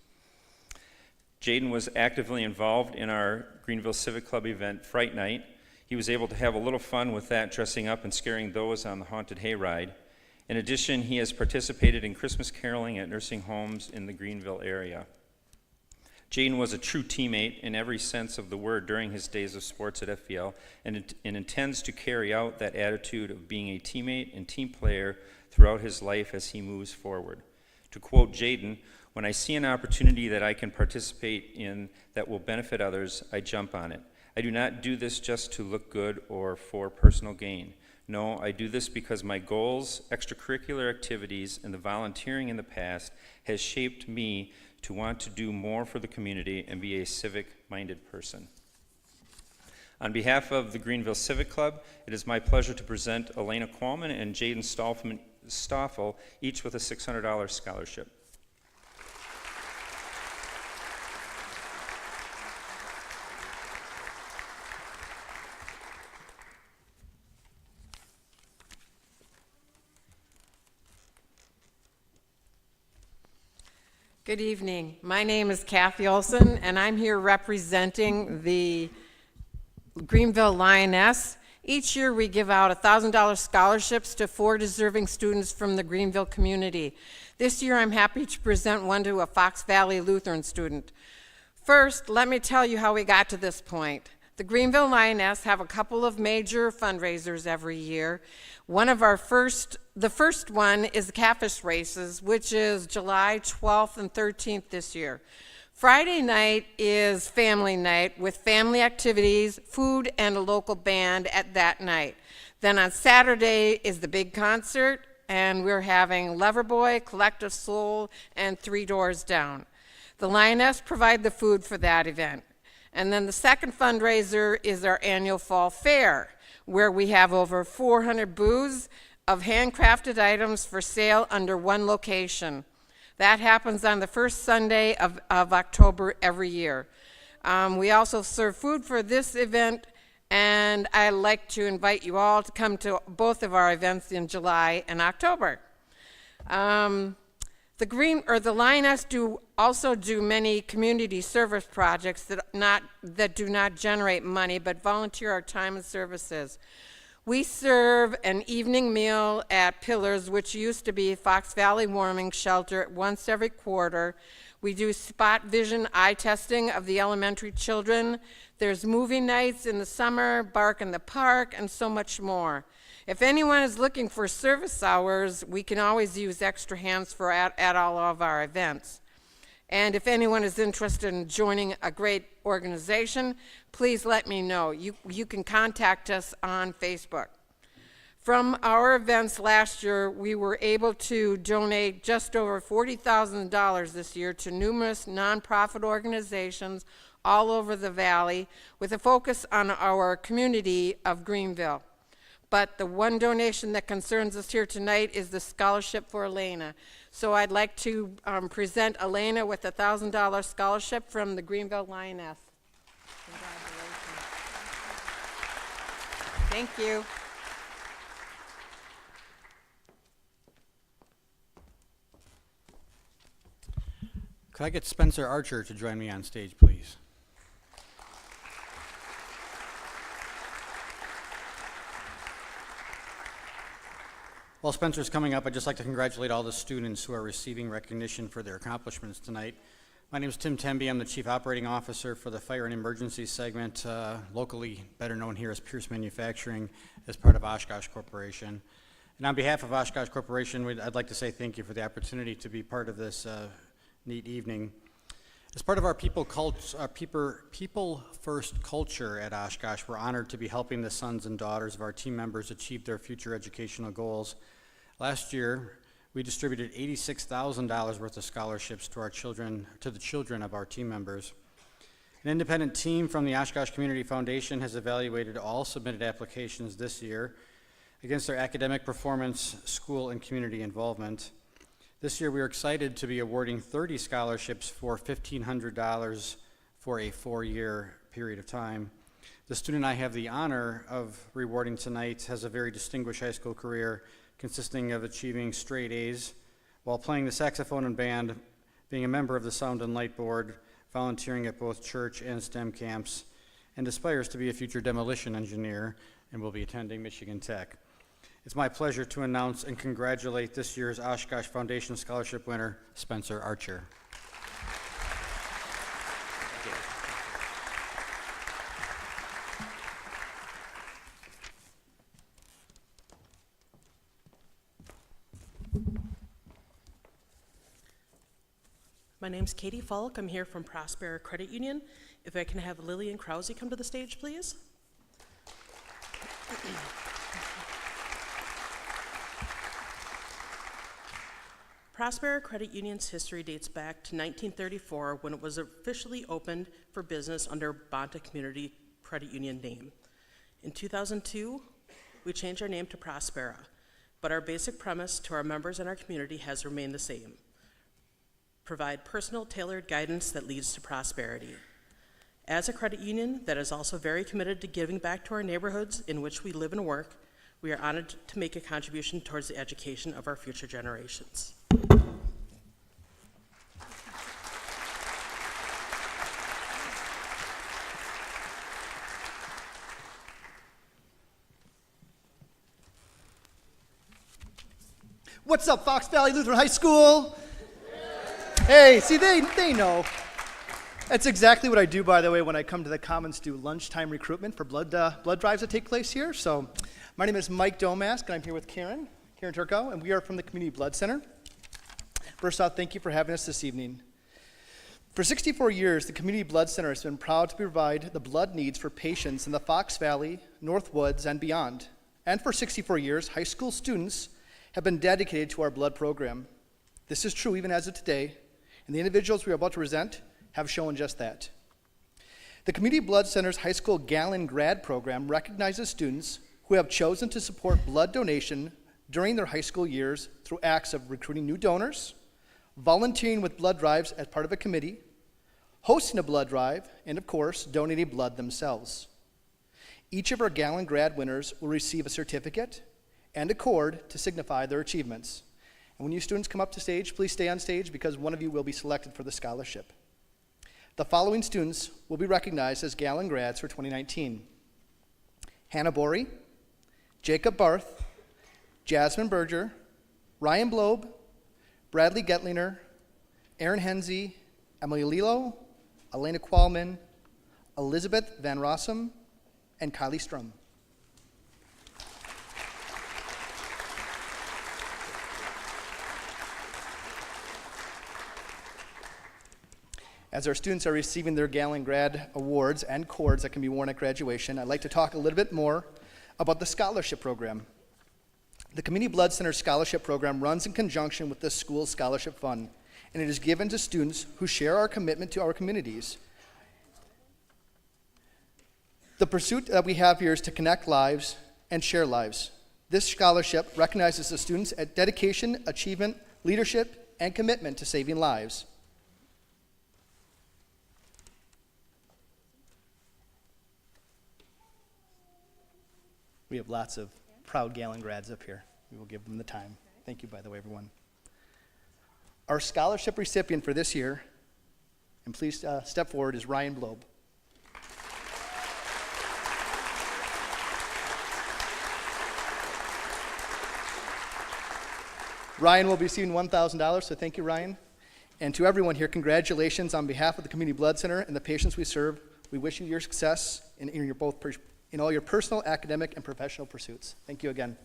Jaden was actively involved in our Greenville Civic Club event, Fright Night. He was able to have a little fun with that, dressing up and scaring those on the haunted hayride. In addition, he has participated in Christmas caroling at nursing homes in the Greenville area. Jaden was a true teammate in every sense of the word during his days of sports at FVL, and intends to carry out that attitude of being a teammate and team player throughout his life as he moves forward. To quote Jaden, "When I see an opportunity that I can participate in that will benefit others, I jump on it. I do not do this just to look good or for personal gain. No, I do this because my goals, extracurricular activities, and the volunteering in the past has shaped me to want to do more for the community and be a civic-minded person." On behalf of the Greenville Civic Club, it is my pleasure to present Elena Qualman and Jaden Stoffel, each with a $600 scholarship. Good evening. My name is Kathy Olson, and I'm here representing the Greenville Lioness. Each year we give out $1,000 scholarships to 4 deserving students from the Greenville community. This year I'm happy to present one to a Fox Valley Lutheran student. First, let me tell you how we got to this point. The Greenville Lioness have a couple of major fundraisers every year. The first one is the catfish races, which is July 12th and 13th this year. Friday night is family night with family activities, food, and a local band at that night. Then on Saturday is the big concert, and we're having Loverboy, Collective Soul, and 3 Doors Down. The Lioness provide the food for that event. And then the second fundraiser is our annual fall fair, where we have over 400 booths of handcrafted items for sale under one location. That happens on the first Sunday of October every year. We also serve food for this event, and I'd like to invite you all to come to both of our events in July and October. The Lioness also do many community service projects that do not generate money, but volunteer our time and services. We serve an evening meal at Pillars, which used to be Fox Valley Warming Shelter, once every quarter. We do spot vision eye testing of the elementary children. There's movie nights in the summer, Bark in the Park, and so much more. If anyone is looking for service hours, we can always use extra hands at all of our events. And if anyone is interested in joining a great organization, please let me know. You can contact us on Facebook. From our events last year, we were able to donate just over $40,000 this year to numerous nonprofit organizations all over the valley with a focus on our community of Greenville. But the one donation that concerns us here tonight is the scholarship for Elena. So I'd like to present Elena with a $1,000 scholarship from the Greenville Lioness. Congratulations. Thank you. Could I get Spencer Archer to join me on stage, please? While Spencer's coming up, I'd just like to congratulate all the students who are receiving recognition for their accomplishments tonight. My name is Tim Temby. I'm the Chief Operating Officer for the Fire and Emergency segment, locally better known here as Pierce Manufacturing, as part of Oshkosh Corporation. And on behalf of Oshkosh Corporation, I'd like to say thank you for the opportunity to be part of this neat evening. As part of our people first culture at Oshkosh, we're honored to be helping the sons and daughters of our team members achieve their future educational goals. Last year, we distributed $86,000 worth of scholarships to the children of our team members. An independent team from the Oshkosh Community Foundation has evaluated all submitted applications this year against their academic performance, school, and community involvement. This year, we are excited to be awarding 30 scholarships for $1,500 for a 4-year period of time. The student I have the honor of rewarding tonight has a very distinguished high school career consisting of achieving straight A's while playing the saxophone and band, being a member of the Sound and Light Board, volunteering at both church and STEM camps, and aspires to be a future demolition engineer and will be attending Michigan Tech. It's my pleasure to announce and congratulate this year's Oshkosh Foundation Scholarship winner, Spencer Archer. My name's Katie Falk. I'm here from Prospera Credit Union. If I can have Lillian Krause come to the stage, please. Prospera Credit Union's history dates back to 1934 when it was officially opened for business under Bonta Community Credit Union name. In 2002, we changed our name to Prospera, but our basic premise to our members and our community has remained the same. Provide personal, tailored guidance that leads to prosperity. As a credit union that is also very committed to giving back to our neighborhoods in which we live and work, we are honored to make a contribution towards the education of our future generations. What's up, Fox Valley Lutheran High School? Hey, see, they know. That's exactly what I do, by the way, when I come to the Commons do lunchtime recruitment for blood drives that take place here. So my name is Mike Domask, and I'm here with Karen Turco, and we are from the Community Blood Center. First off, thank you for having us this evening. For 64 years, the Community Blood Center has been proud to provide the blood needs for patients in the Fox Valley, North Woods, and beyond. And for 64 years, high school students have been dedicated to our blood program. This is true even as of today, and the individuals we are about to present have shown just that. The Community Blood Center's high school Gallon Grad program recognizes students who have chosen to support blood donation during their high school years through acts of recruiting new donors, volunteering with blood drives as part of a committee, hosting a blood drive, and of course, donating blood themselves. Each of our Gallon Grad winners will receive a certificate and a cord to signify their achievements. And when you students come up to stage, please stay on stage because one of you will be selected for the scholarship. The following students will be recognized as Gallon Grads for 2019. Hannah Borey, Jacob Barth, Jasmine Berger, Ryan Blobe, Bradley Getlinger, Aaron Hensey, Emily Lilo, Elena Qualman, Elizabeth Van Rossum, and Kylie Strum. As our students are receiving their Gallon Grad awards and cords that can be worn at graduation, I'd like to talk a little bit more about the scholarship program. The Community Blood Center Scholarship Program runs in conjunction with the school's scholarship fund, and it is given to students who share our commitment to our communities. The pursuit that we have here is to connect lives and share lives. This scholarship recognizes the students' dedication, achievement, leadership, and commitment to saving lives. We have lots of proud Gallon Grads up here. We will give them the time. Thank you, by the way, everyone. Our scholarship recipient for this year, and please step forward, is Ryan Blobe. Ryan will be receiving $1,000, so thank you, Ryan. And to everyone here, congratulations on behalf of the Community Blood Center and the patients we serve. We wish you your success in all your personal, academic, and professional pursuits. Thank you again.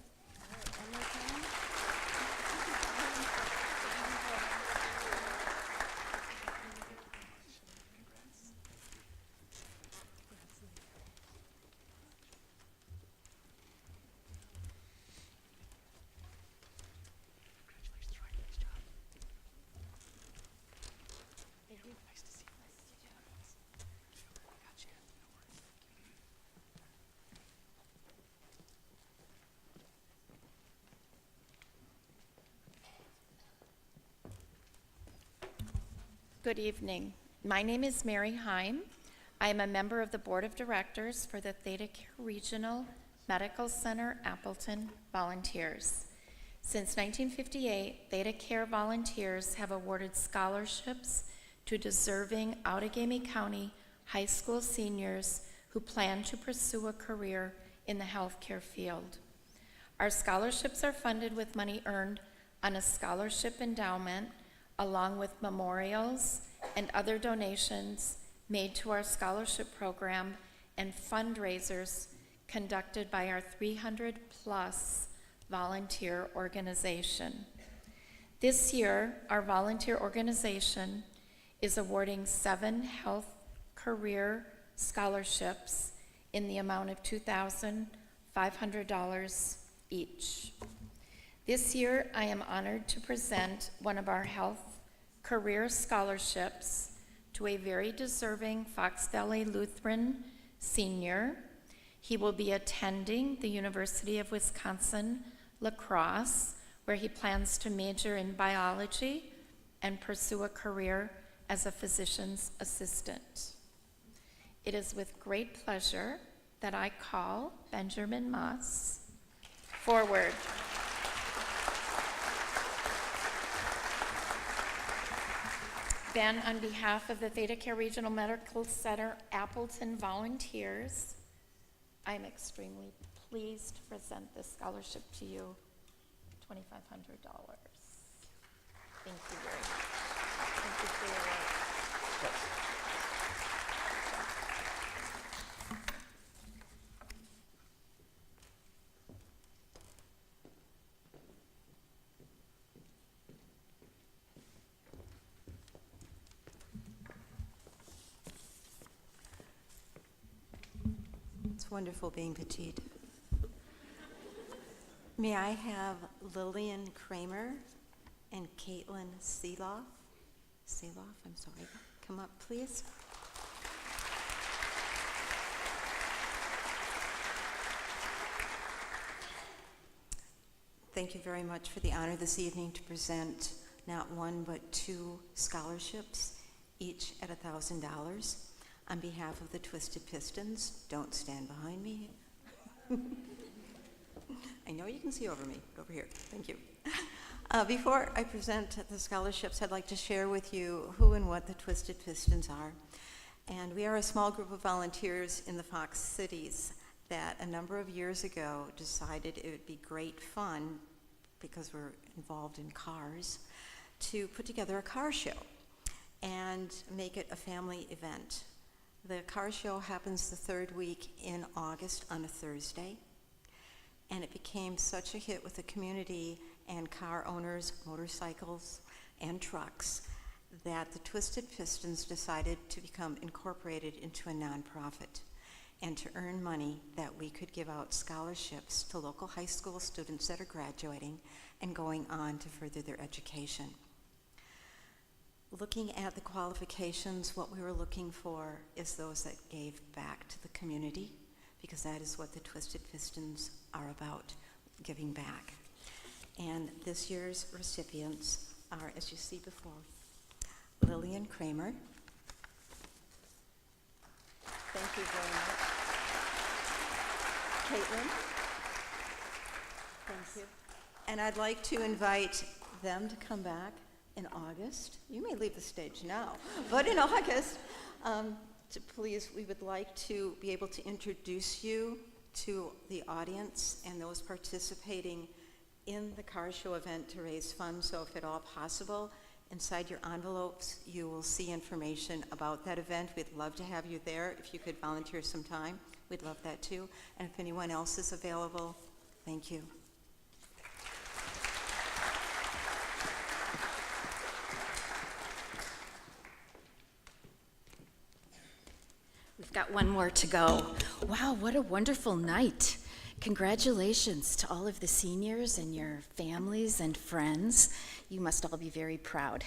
Good evening. My name is Mary Heim. I am a member of the Board of Directors for the ThedaCare Regional Medical Center Appleton Volunteers. Since 1958, ThedaCare volunteers have awarded scholarships to deserving Outagamie County high school seniors who plan to pursue a career in the healthcare field. Our scholarships are funded with money earned on a scholarship endowment, along with memorials and other donations made to our scholarship program and fundraisers conducted by our 300-plus volunteer organization. This year, our volunteer organization is awarding 7 health career scholarships in the amount of $2,500 each. This year, I am honored to present one of our health career scholarships to a very deserving Fox Valley Lutheran senior. He will be attending the University of Wisconsin La Crosse, where he plans to major in biology and pursue a career as a physician's assistant. It is with great pleasure that I call Benjamin Moss forward. Ben, on behalf of the ThedaCare Regional Medical Center Appleton volunteers, I'm extremely pleased to present this scholarship to you, $2,500. Thank you very much. Thank you for your work. It's wonderful being petite. May I have Lillian Kramer and Caitlin Seeloff, I'm sorry, come up, please. Thank you very much for the honor this evening to present not one but 2 scholarships, each at $1,000. On behalf of the Twisted Pistons, don't stand behind me. I know you can see over me, but over here. Thank you. Before I present the scholarships, I'd like to share with you who and what the Twisted Pistons are. And we are a small group of volunteers in the Fox Cities that a number of years ago decided it would be great fun, because we're involved in cars, to put together a car show and make it a family event. The car show happens the 3rd week in August on a Thursday, and it became such a hit with the community and car owners, motorcycles, and trucks that the Twisted Pistons decided to become incorporated into a nonprofit and to earn money that we could give out scholarships to local high school students that are graduating and going on to further their education. Looking at the qualifications, what we were looking for is those that gave back to the community, because that is what the Twisted Pistons are about, giving back. And this year's recipients are, as you see before, Lillian Kramer. Thank you very much. Caitlin. Thank you. And I'd like to invite them to come back in August. You may leave the stage now, but in August, please, we would like to be able to introduce you to the audience and those participating in the car show event to raise funds. So if at all possible, inside your envelopes, you will see information about that event. We'd love to have you there. If you could volunteer some time, we'd love that too. And if anyone else is available, thank you. We've got one more to go. Wow, what a wonderful night. Congratulations to all of the seniors and your families and friends. You must all be very proud.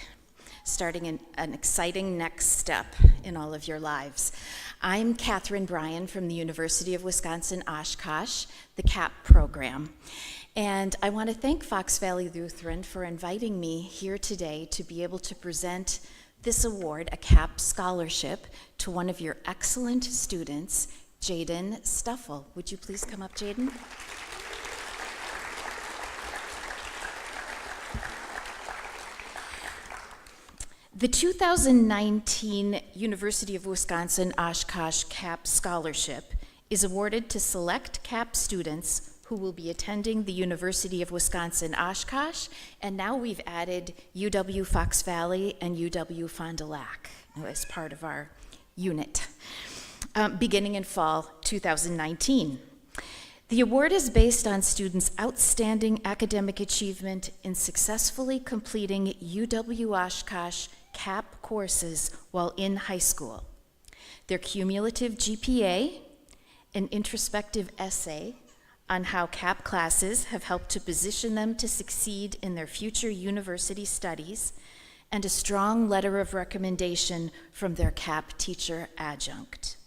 Starting an exciting next step in all of your lives. I'm Catherine Bryan from the University of Wisconsin-Oshkosh, the CAP program. And I want to thank Fox Valley Lutheran for inviting me here today to be able to present this award, a CAP scholarship, to one of your excellent students, Jaden Stuffel. Would you please come up, Jaden? The 2019 University of Wisconsin-Oshkosh CAP Scholarship is awarded to select CAP students who will be attending the University of Wisconsin-Oshkosh, and now we've added UW Fox Valley and UW Fond du Lac as part of our unit, beginning in fall 2019. The award is based on students' outstanding academic achievement in successfully completing UW Oshkosh CAP courses while in high school. Their cumulative GPA, an introspective essay on how CAP classes have helped to position them to succeed in their future university studies, and a strong letter of recommendation from their CAP teacher adjunct.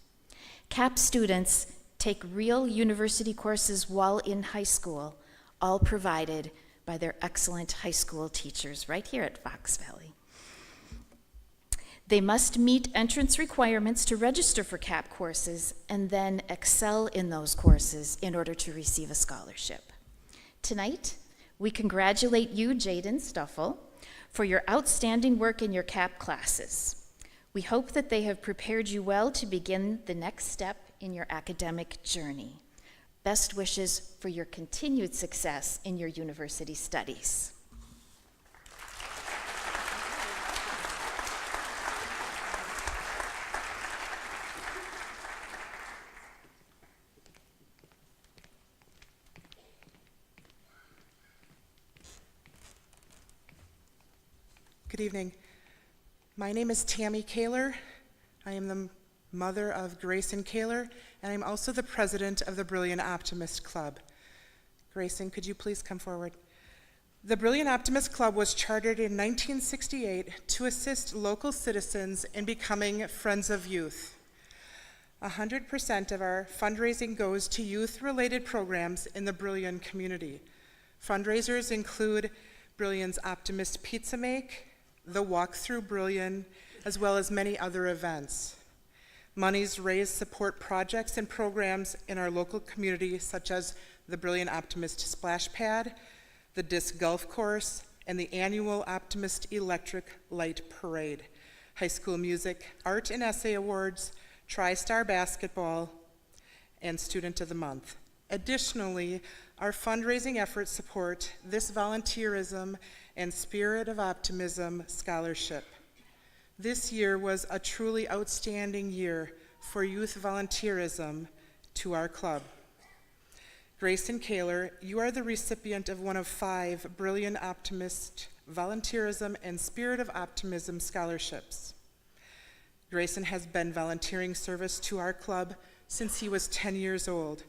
CAP students take real university courses while in high school, all provided by their excellent high school teachers right here at Fox Valley. They must meet entrance requirements to register for CAP courses and then excel in those courses in order to receive a scholarship. Tonight, we congratulate you, Jaden Stuffel, for your outstanding work in your CAP classes. We hope that they have prepared you well to begin the next step in your academic journey. Best wishes for your continued success in your university studies. Good evening. My name is Tammy Kaler. I am the mother of Grayson Kaler, and I'm also the president of the Brilliant Optimist Club. Grayson, could you please come forward? The Brilliant Optimist Club was chartered in 1968 to assist local citizens in becoming Friends of Youth. 100% of our fundraising goes to youth-related programs in the Brilliant community. Fundraisers include Brilliant's Optimist Pizza Make, the Walk Through Brilliant, as well as many other events. Monies raised support projects and programs in our local community, such as the Brilliant Optimist Splash Pad, the Disc Golf Course, and the annual Optimist Electric Light Parade, high school music, art and essay awards, Tri-Star basketball, and Student of the Month. Additionally, our fundraising efforts support this volunteerism and Spirit of Optimism scholarship. This year was a truly outstanding year for youth volunteerism to our club. Grayson Kaler, you are the recipient of one of 5 Brilliant Optimist Volunteerism and Spirit of Optimism scholarships. Grayson has been volunteering service to our club since he was 10 years old,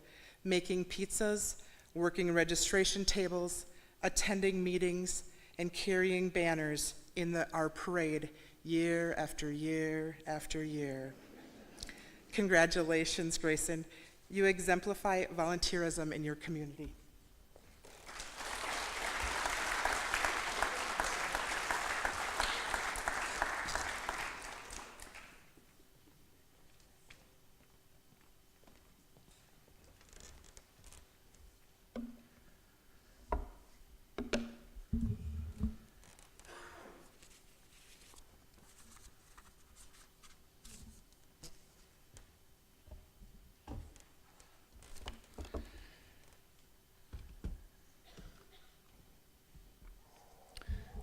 making pizzas, working registration tables, attending meetings, and carrying banners in our parade year after year after year. Congratulations, Grayson. You exemplify volunteerism in your community.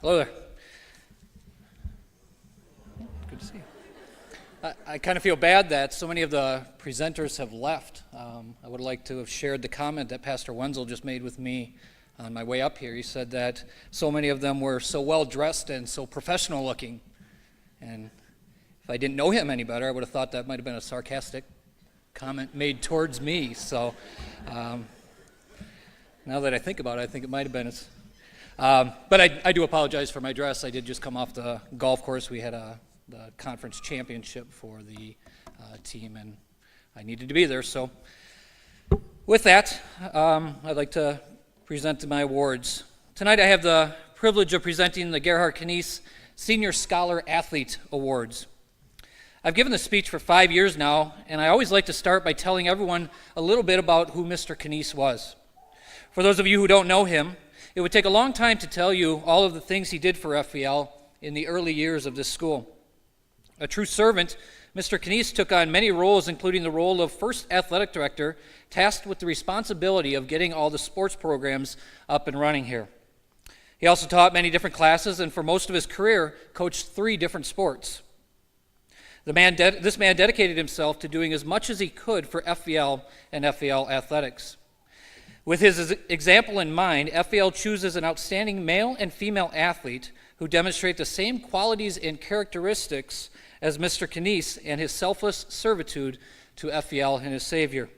Hello there. Good to see you. I kind of feel bad that so many of the presenters have left. I would like to have shared the comment that Pastor Wenzel just made with me on my way up here. He said that so many of them were so well dressed and so professional looking. And if I didn't know him any better, I would have thought that might have been a sarcastic comment made towards me. So now that I think about it, I think it might have been. But I do apologize for my dress. I did just come off the golf course. We had the conference championship for the team, and I needed to be there. So with that, I'd like to present my awards. Tonight I have the privilege of presenting the Gerhard Knies Senior Scholar Athlete Awards. I've given this speech for 5 years now, and I always like to start by telling everyone a little bit about who Mr. Knies was. For those of you who don't know him, it would take a long time to tell you all of the things he did for FVL in the early years of this school. A true servant, Mr. Knies took on many roles, including the role of first athletic director, tasked with the responsibility of getting all the sports programs up and running here. He also taught many different classes, and for most of his career, coached 3 different sports. This man dedicated himself to doing as much as he could for FVL and FVL athletics. With his example in mind, FVL chooses an outstanding male and female athlete who demonstrate the same qualities and characteristics as Mr. Knies and his selfless servitude to FVL and his Savior.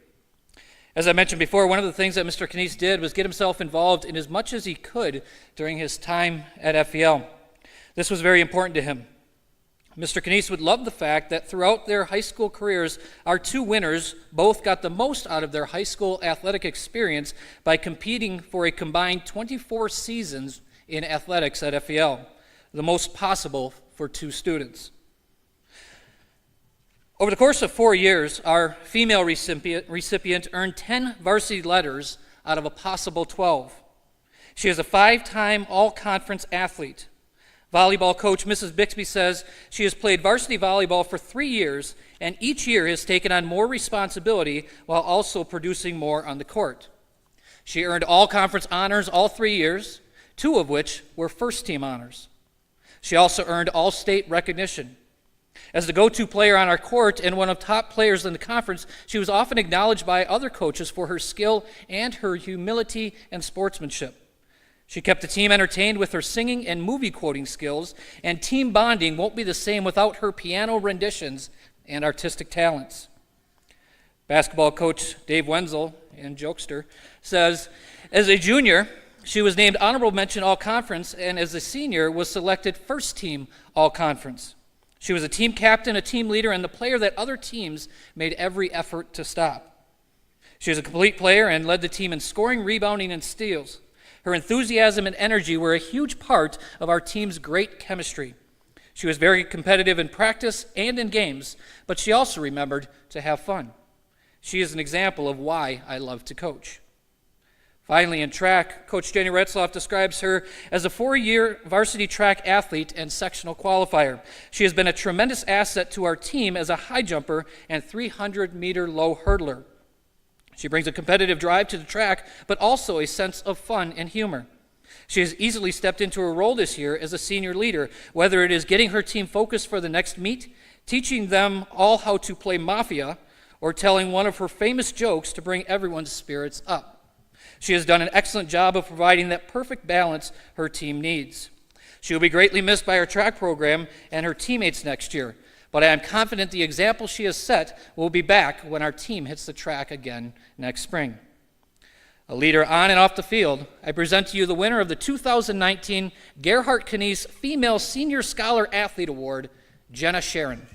As I mentioned before, one of the things that Mr. Knies did was get himself involved in as much as he could during his time at FVL. This was very important to him. Mr. Knies would love the fact that throughout their high school careers, our 2 winners both got the most out of their high school athletic experience by competing for a combined 24 seasons in athletics at FVL, the most possible for 2 students. Over the course of 4 years, our female recipient earned 10 varsity letters out of a possible 12. She is a 5-time all-conference athlete. Volleyball coach Mrs. Bixby says she has played varsity volleyball for 3 years, and each year has taken on more responsibility while also producing more on the court. She earned all-conference honors all 3 years, 2 of which were first-team honors. She also earned all-state recognition. As the go-to player on our court and one of top players in the conference, she was often acknowledged by other coaches for her skill and her humility and sportsmanship. She kept the team entertained with her singing and movie quoting skills, and team bonding won't be the same without her piano renditions and artistic talents. Basketball coach Dave Wenzel, and jokester, says, as a junior, she was named honorable mention all-conference, and as a senior was selected first team all-conference. She was a team captain, a team leader, and the player that other teams made every effort to stop. She was a complete player and led the team in scoring, rebounding, and steals. Her enthusiasm and energy were a huge part of our team's great chemistry. She was very competitive in practice and in games, but she also remembered to have fun. She is an example of why I love to coach. Finally, in track, Coach Jenny Retzloff describes her as a 4-year varsity track athlete and sectional qualifier. She has been a tremendous asset to our team as a high jumper and 300-meter low hurdler. She brings a competitive drive to the track, but also a sense of fun and humor. She has easily stepped into her role this year as a senior leader, whether it is getting her team focused for the next meet, teaching them all how to play Mafia, or telling one of her famous jokes to bring everyone's spirits up. She has done an excellent job of providing that perfect balance her team needs. She will be greatly missed by our track program and her teammates next year, but I am confident the example she has set will be back when our team hits the track again next spring. A leader on and off the field, I present to you the winner of the 2019 Gerhardt-Knies Female Senior Scholar Athlete Award, Jenna Sharon.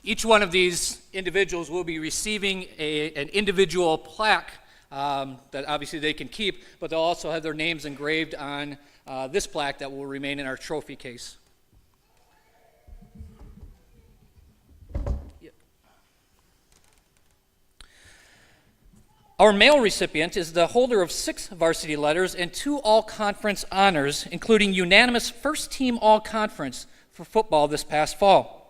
Each one of these individuals will be receiving an individual plaque that obviously they can keep, but they'll also have their names engraved on this plaque that will remain in our trophy case. Our male recipient is the holder of 6 varsity letters and 2 all-conference honors, including unanimous first-team all-conference for football this past fall.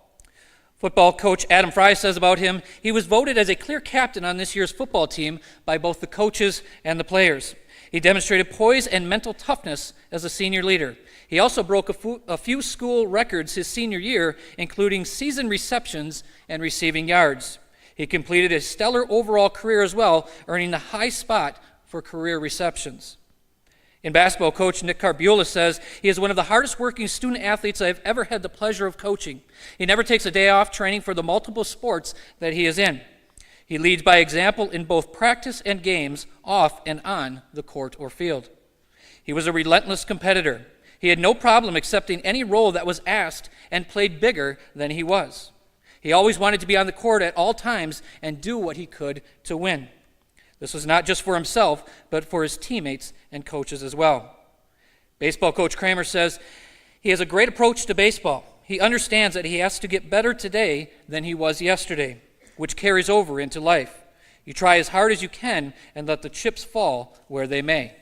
Football coach Adam Fry says about him, he was voted as a clear captain on this year's football team by both the coaches and the players. He demonstrated poise and mental toughness as a senior leader. He also broke a few school records his senior year, including season receptions and receiving yards. He completed a stellar overall career as well, earning the high spot for career receptions. In basketball, coach Nick Carbula says he is one of the hardest working student athletes I've ever had the pleasure of coaching. He never takes a day off training for the multiple sports that he is in. He leads by example in both practice and games, off and on the court or field. He was a relentless competitor. He had no problem accepting any role that was asked and played bigger than he was. He always wanted to be on the court at all times and do what he could to win. This was not just for himself, but for his teammates and coaches as well. Baseball coach Kramer says he has a great approach to baseball. He understands that he has to get better today than he was yesterday, which carries over into life. You try as hard as you can and let the chips fall where they may.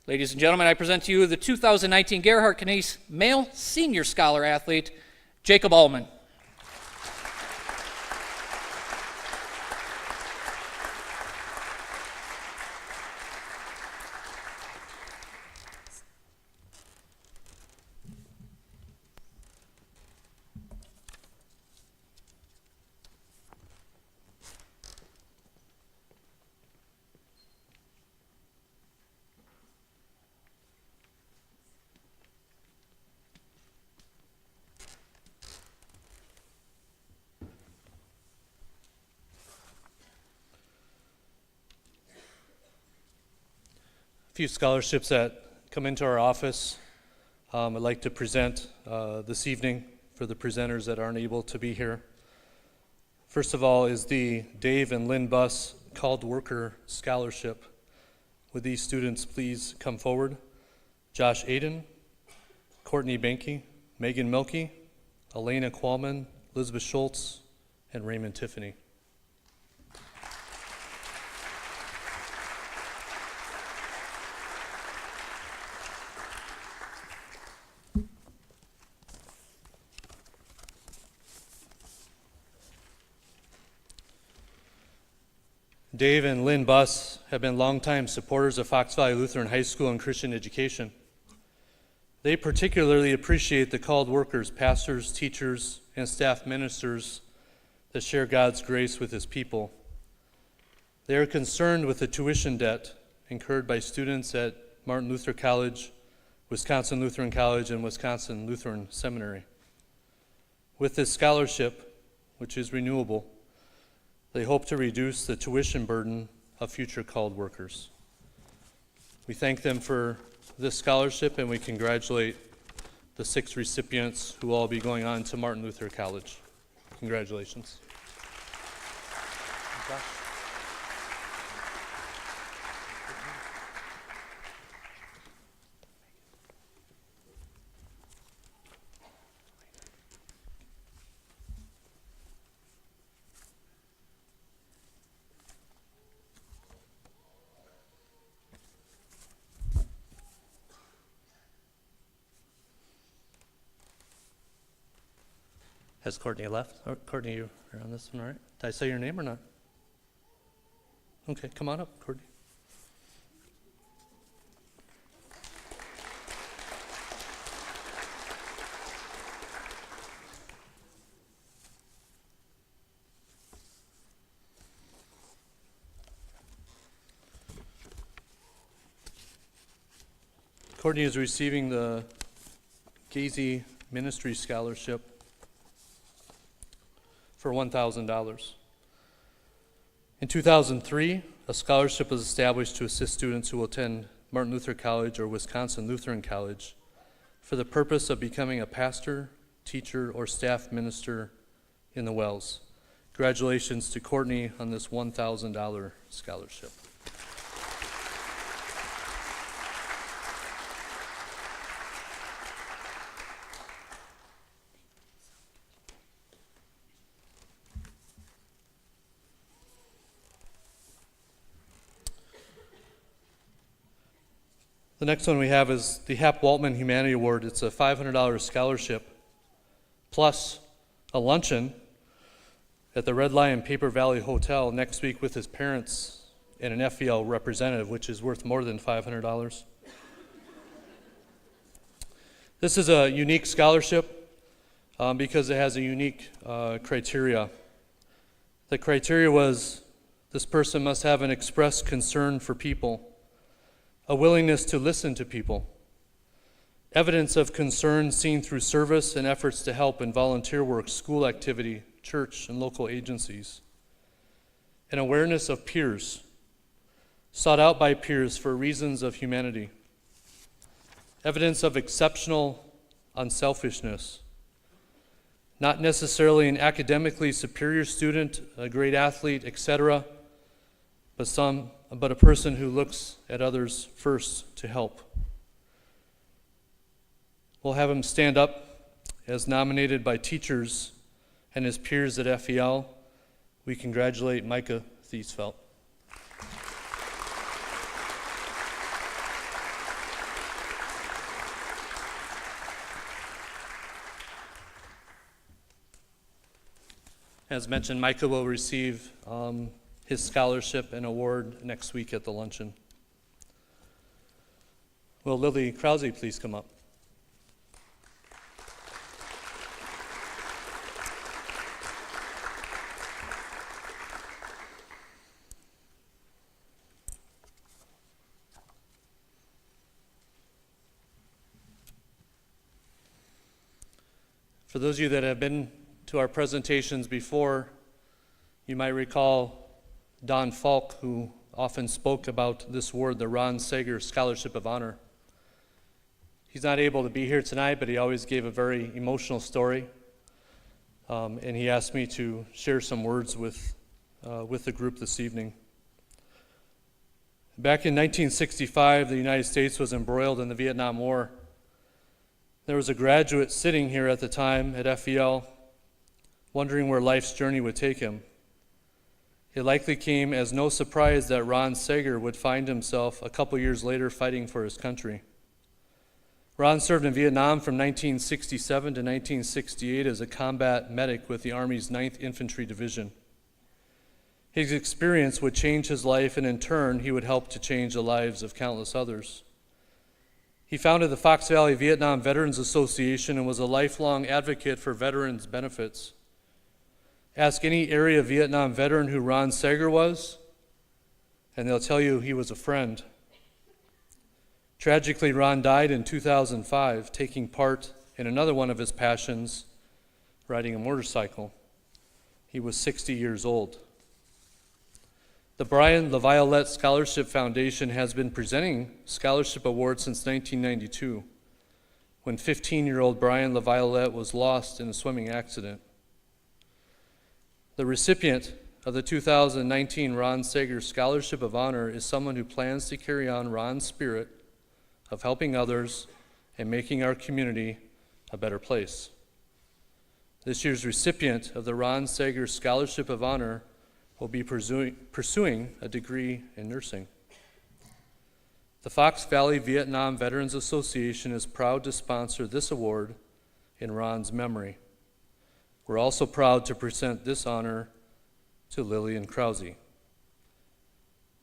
Ladies and gentlemen, I present to you the 2019 Gerhardt-Knies Male Senior Scholar Athlete, Jacob Allman. A few scholarships that come into our office I'd like to present this evening for the presenters that aren't able to be here. First of all is the Dave and Lynn Buss Called Worker Scholarship. Would these students please come forward? Josh Aiden, Courtney Benke, Megan Milkey, Elena Qualman, Elizabeth Schultz, and Raymond Tiffany. Dave and Lynn Buss have been longtime supporters of Fox Valley Lutheran High School and Christian education. They particularly appreciate the called workers, pastors, teachers, and staff ministers that share God's grace with His people. They are concerned with the tuition debt incurred by students at Martin Luther College, Wisconsin Lutheran College, and Wisconsin Lutheran Seminary. With this scholarship, which is renewable, they hope to reduce the tuition burden of future called workers. We thank them for this scholarship, and we congratulate the 6 recipients who will all be going on to Martin Luther College. Congratulations. Has Courtney left? Oh, Courtney, you are on this one, all right? Did I say your name or not? Okay, come on up, Courtney. Courtney is receiving the Gazy Ministry Scholarship for $1,000. In 2003, a scholarship was established to assist students who will attend Martin Luther College or Wisconsin Lutheran College for the purpose of becoming a pastor, teacher, or staff minister in the Wells. Congratulations to Courtney on this $1,000 scholarship. The next one we have is the Hap Waltman Humanity Award. It's a $500 scholarship plus a luncheon at the Red Lion Paper Valley Hotel next week with his parents and an FVL representative, which is worth more than $500. This is a unique scholarship because it has a unique criteria. The criteria was this person must have an express concern for people, a willingness to listen to people, evidence of concern seen through service and efforts to help in volunteer work, school activity, church, and local agencies, an awareness of peers, sought out by peers for reasons of humanity, evidence of exceptional unselfishness, not necessarily an academically superior student, a great athlete, etc., but a person who looks at others first to help. We'll have him stand up as nominated by teachers and his peers at FVL. We congratulate Micah Thiesfeld. As mentioned, Micah will receive his scholarship and award next week at the luncheon. Will Lily Krause please come up? For those of you that have been to our presentations before, you might recall Don Falk, who often spoke about this award, the Ron Sager Scholarship of Honor. He's not able to be here tonight, but he always gave a very emotional story, and he asked me to share some words with the group this evening. Back in 1965, the United States was embroiled in the Vietnam War. There was a graduate sitting here at the time at FVL, wondering where life's journey would take him. It likely came as no surprise that Ron Sager would find himself a couple years later fighting for his country. Ron served in Vietnam from 1967 to 1968 as a combat medic with the Army's 9th Infantry Division. His experience would change his life, and in turn, he would help to change the lives of countless others. He founded the Fox Valley Vietnam Veterans Association and was a lifelong advocate for veterans' benefits. Ask any area Vietnam veteran who Ron Sager was, and they'll tell you he was a friend. Tragically, Ron died in 2005, taking part in another one of his passions, riding a motorcycle. He was 60 years old. The Brian LaViolette Scholarship Foundation has been presenting scholarship awards since 1992, when 15-year-old Brian LaViolette was lost in a swimming accident. The recipient of the 2019 Ron Sager Scholarship of Honor is someone who plans to carry on Ron's spirit of helping others and making our community a better place. This year's recipient of the Ron Sager Scholarship of Honor will be pursuing a degree in nursing. The Fox Valley Vietnam Veterans Association is proud to sponsor this award in Ron's memory. We're also proud to present this honor to Lillian Krause.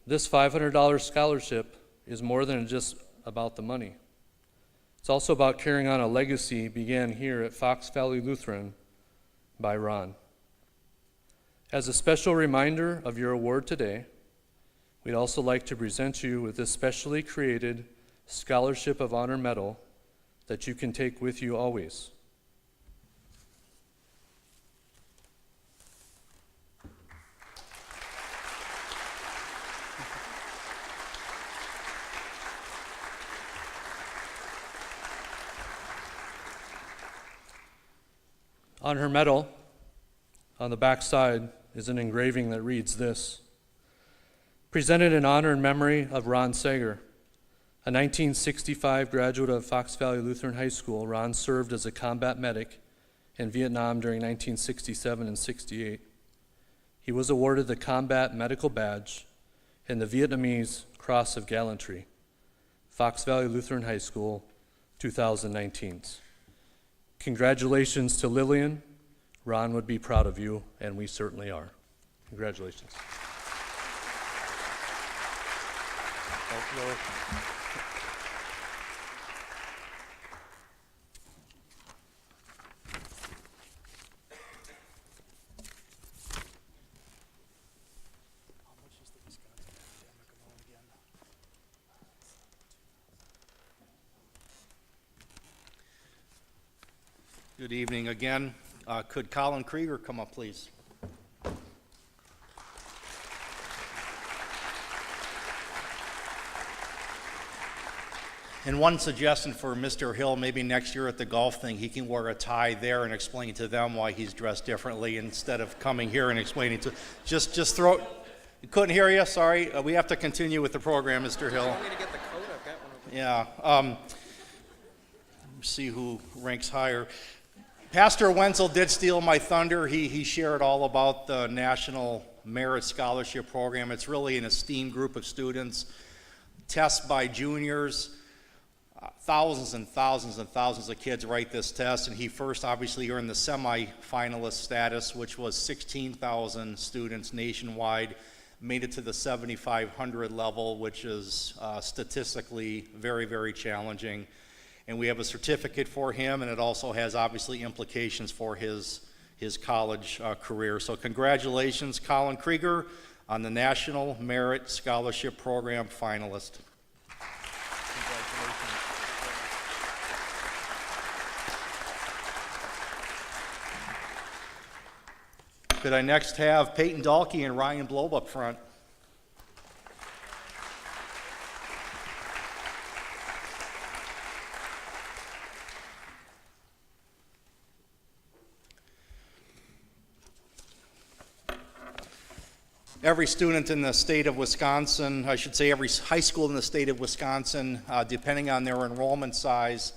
This $500 scholarship is more than just about the money. It's also about carrying on a legacy began here at Fox Valley Lutheran by Ron. As a special reminder of your award today, we'd also like to present you with this specially created Scholarship of Honor medal that you can take with you always. On her medal, on the back side, is an engraving that reads this: presented in honor and memory of Ron Sager, a 1965 graduate of Fox Valley Lutheran High School. Ron served as a combat medic in Vietnam during 1967 and 68. He was awarded the Combat Medical Badge and the Vietnamese Cross of Gallantry. Fox Valley Lutheran High School, 2019. Congratulations to Lillian. Ron would be proud of you, and we certainly are. Congratulations. Good evening again. Could Colin Krieger come up, please? And one suggestion for Mr. Hill, maybe next year at the golf thing, he can wear a tie there and explain to them why he's dressed differently instead of coming here and explaining to, just throw, couldn't hear you, sorry. We have to continue with the program, Mr. Hill. Want me to get the coat? I've got one over Yeah. See who ranks higher. Pastor Wenzel did steal my thunder. He shared all about the National Merit Scholarship Program. It's really an esteemed group of students. Tests by juniors. Thousands and thousands and thousands of kids write this test, and he first obviously earned the semi-finalist status, which was 16,000 students nationwide, made it to the 7,500 level, which is statistically very, very challenging. And we have a certificate for him, and it also has obviously implications for his college career. So congratulations, Colin Krieger, on the National Merit Scholarship Program finalist. Congratulations. Could I next have Peyton Dahlke and Ryan Blobe up front? Every student in the state of Wisconsin, I should say every high school in the state of Wisconsin, depending on their enrollment size,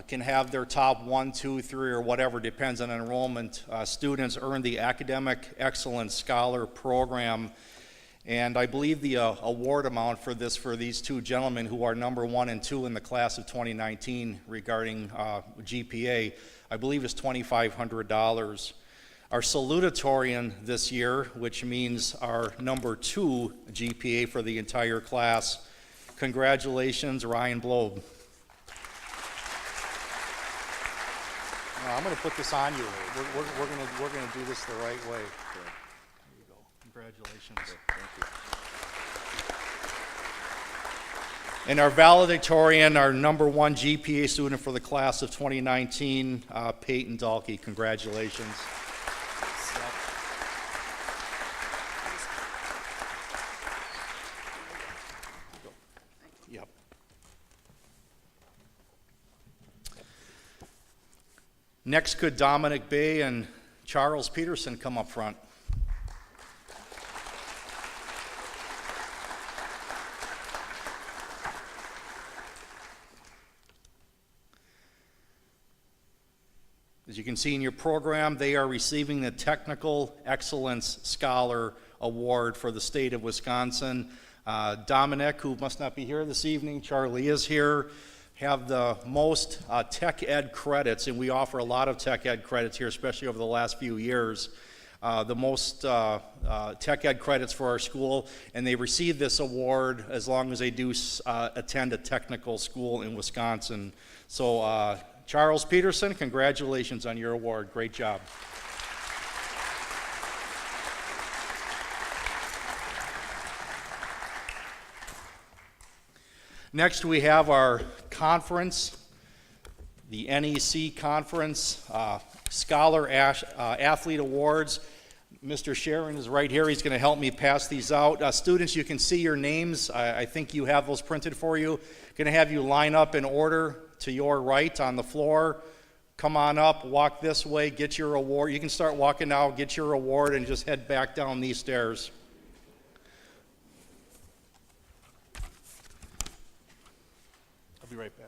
can have their top 1, 2, 3, or whatever, depends on enrollment. Students earn the Academic Excellence Scholar Program, and I believe the award amount for these two gentlemen who are number 1 and 2 in the class of 2019 regarding GPA, I believe is $2,500. Our salutatorian this year, which means our number 2 GPA for the entire class, congratulations, Ryan Blobe. I'm going to put this on you. We're going to do this the right way. There you go. Congratulations. Thank you. And our valedictorian, our number 1 GPA student for the class of 2019, Peyton Dahlke. Congratulations. Next, could Dominic Bay and Charles Peterson come up front? As you can see in your program, they are receiving the Technical Excellence Scholar Award for the state of Wisconsin. Dominic, who must not be here this evening, Charlie is here, have the most tech ed credits, and we offer a lot of tech ed credits here, especially over the last few years. The most tech ed credits for our school, and they receive this award as long as they do attend a technical school in Wisconsin. So Charles Peterson, congratulations on your award. Great job. Next, we have our conference, the NEC Conference Scholar Athlete Awards. Mr. Sharon is right here. He's going to help me pass these out. Students, you can see your names. I think you have those printed for you. Going to have you line up in order to your right on the floor. Come on up, walk this way, get your award. You can start walking now, get your award, and just head back down these stairs. I'll be right back.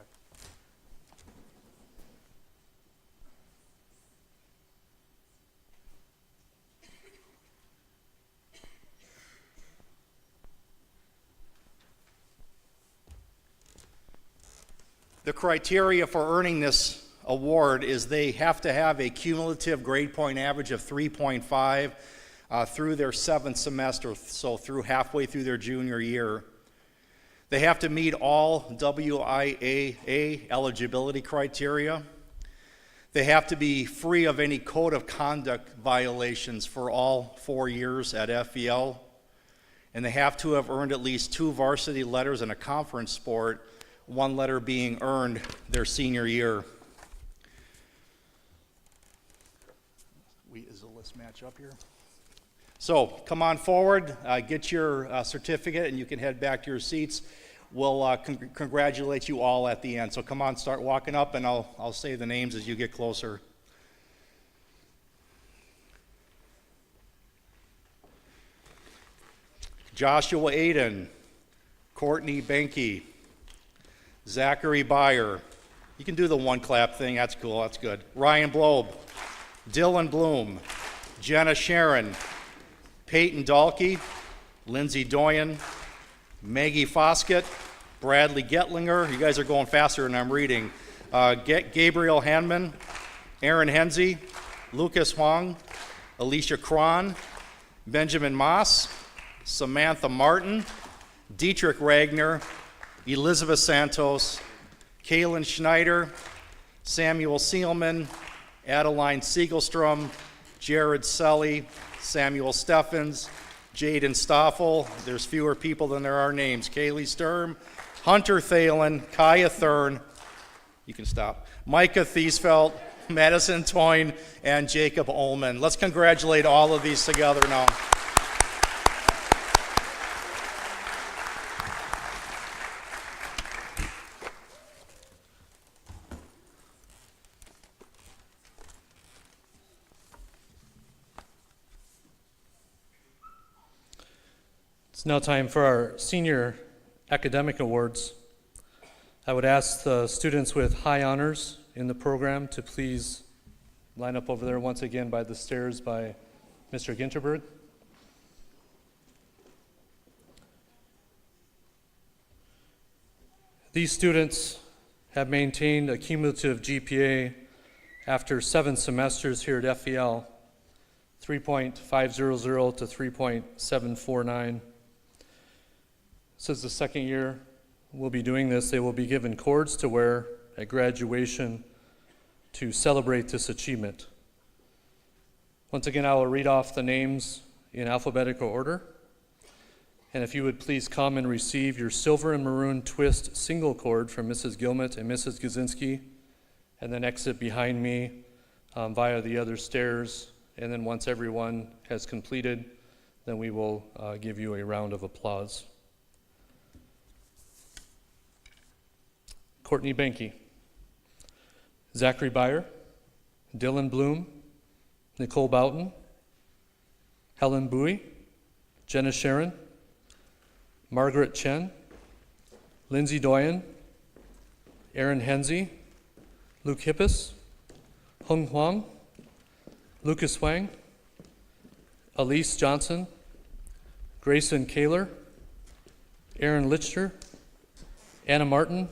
The criteria for earning this award is they have to have a cumulative grade point average of 3.5 through their 7th semester, so through halfway through their junior year. They have to meet all WIAA eligibility criteria. They have to be free of any code of conduct violations for all 4 years at FVL. And they have to have earned at least 2 varsity letters in a conference sport, 1 letter being earned their senior year. Is the list match up here? So come on forward, get your certificate, and you can head back to your seats. We'll congratulate you all at the end. So come on, start walking up, and I'll say the names as you get closer. Joshua Aiden, Courtney Benke, Zachary Byer. You can do the one clap thing, that's cool, that's good. Ryan Blobe, Dylan Bloom, Jenna Sharon, Peyton Dahlke, Lindsay Doyen, Maggie Foskett, Bradley Getlinger. You guys are going faster than I'm reading. Gabriel Hanman, Aaron Henze, Lucas Huang, Alicia Cron, Benjamin Moss, Samantha Martin, Dietrich Ragnar, Elizabeth Santos, Kaylin Schneider, Samuel Seelman, Adeline Siegelstrom, Jared Selly, Samuel Steffens, Jaden Stoffel, there's fewer people than there are names, Kaylee Sturm, Hunter Thalen, Kaya Thurn, you can stop, Micah Thiesfeld, Madison Toyne, and Jacob Ullman. Let's congratulate all of these together now. It's now time for our senior academic awards. I would ask the students with high honors in the program to please line up over there once again by the stairs by Mr. Ginterberg. These students have maintained a cumulative GPA after 7 semesters here at FVL, 3.500 to 3.749. This is the second year we'll be doing this. They will be given cords to wear at graduation to celebrate this achievement. Once again, I will read off the names in alphabetical order. And if you would please come and receive your silver and maroon twist single cord from Mrs. Gilmet and Mrs. Gazinski, and then exit behind me via the other stairs. And then once everyone has completed, then we will give you a round of applause. Courtney Benke, Zachary Byer, Dylan Bloom, Nicole Boughton, Helen Bowie, Jenna Sharon, Margaret Chen, Lindsay Doyen, Aaron Hensey, Luke Hippis, Hung Huang, Lucas Wang, Elise Johnson, Grayson Kaler, Aaron Lichter, Anna Martin,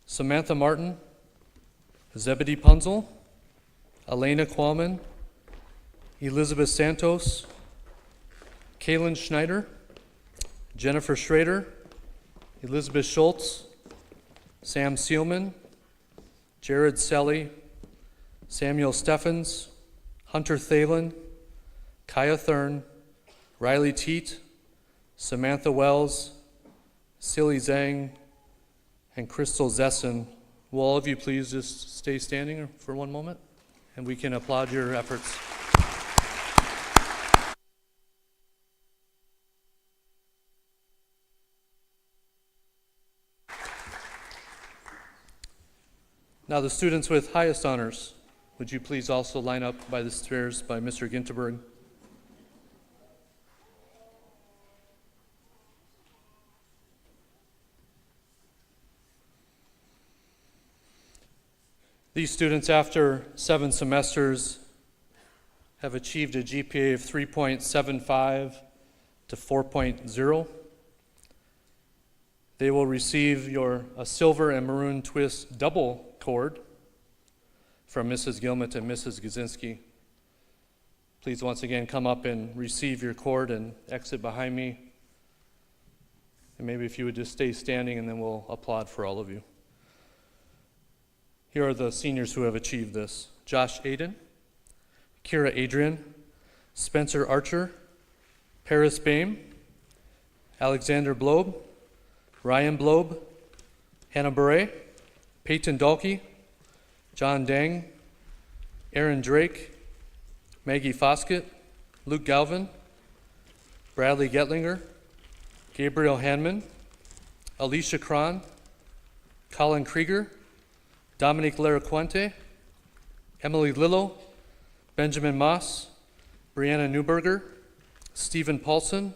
Samantha Martin, Zebedee Punzel, Elena Qualman, Elizabeth Santos, Kaylin Schneider, Jennifer Schrader, Elizabeth Schultz, Sam Seelman, Jared Selly, Samuel Steffens, Hunter Thalen, Kaya Thurn, Riley Teet, Samantha Wells, Silly Zhang, and Crystal Zessen. Will all of you please just stay standing for one moment, and we can applaud your efforts. Now the students with highest honors, would you please also line up by the stairs by Mr. Ginterberg? These students, after 7 semesters, have achieved a GPA of 3.75 to 4.0. They will receive a silver and maroon twist double cord from Mrs. Gilmet and Mrs. Gazinski. Please once again come up and receive your cord and exit behind me. And maybe if you would just stay standing, and then we'll applaud for all of you. Here are the seniors who have achieved this: Josh Aiden, Kira Adrian, Spencer Archer, Paris Bame, Alexander Blobe, Ryan Blobe, Hannah Bure, Peyton Dalkey, John Dang, Aaron Drake, Maggie Foskett, Luke Galvin, Bradley Getlinger, Gabriel Hanman, Alicia Cron, Colin Krieger, Dominique Laraquente, Emily Lillo, Benjamin Moss, Brianna Newberger, Stephen Paulson,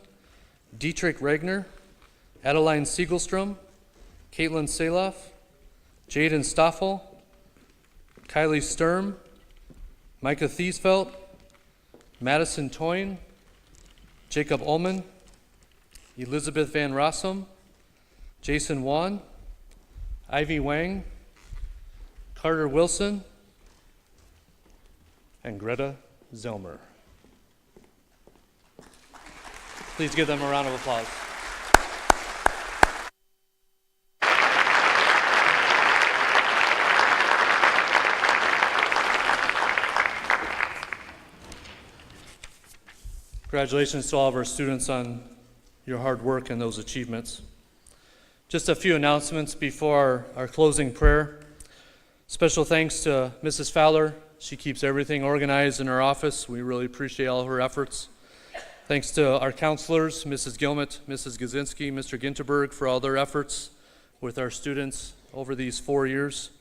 Dietrich Regner, Adeline Siegelstrom, Caitlin Saloff, Jaden Stoffel, Kylie Sturm, Micah Thiesfeld, Madison Toyne, Jacob Ullman, Elizabeth Van Rossum, Jason Wan, Ivy Wang, Carter Wilson, and Greta Zelmer. Please give them a round of applause. Congratulations to all of our students on your hard work and those achievements. Just a few announcements before our closing prayer. Special thanks to Mrs. Fowler. She keeps everything organized in her office. We really appreciate all of her efforts. Thanks to our counselors, Mrs. Gilmet, Mrs. Gazinski, Mr. Ginterberg, for all their efforts with our students over these 4 years.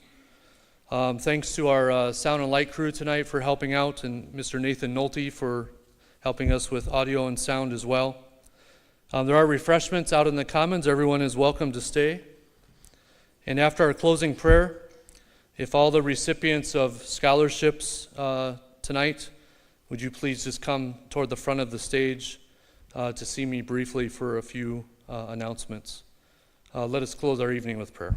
Thanks to our sound and light crew tonight for helping out, and Mr. Nathan Nolte for helping us with audio and sound as well. There are refreshments out in the commons. Everyone is welcome to stay. And after our closing prayer, if all the recipients of scholarships tonight, would you please just come toward the front of the stage to see me briefly for a few announcements. Let us close our evening with prayer.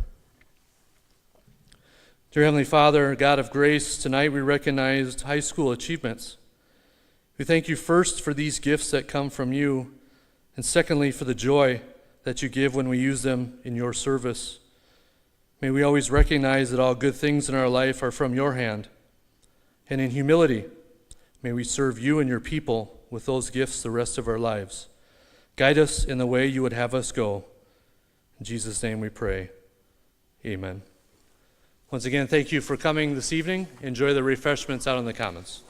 Dear Heavenly Father, God of grace, tonight we recognized high school achievements. We thank you first for these gifts that come from you, and secondly for the joy that you give when we use them in your service. May we always recognize that all good things in our life are from your hand, and in humility, may we serve you and your people with those gifts the rest of our lives. Guide us in the way you would have us go. In Jesus' name we pray. Amen. Once again, thank you for coming this evening. Enjoy the refreshments out in the commons.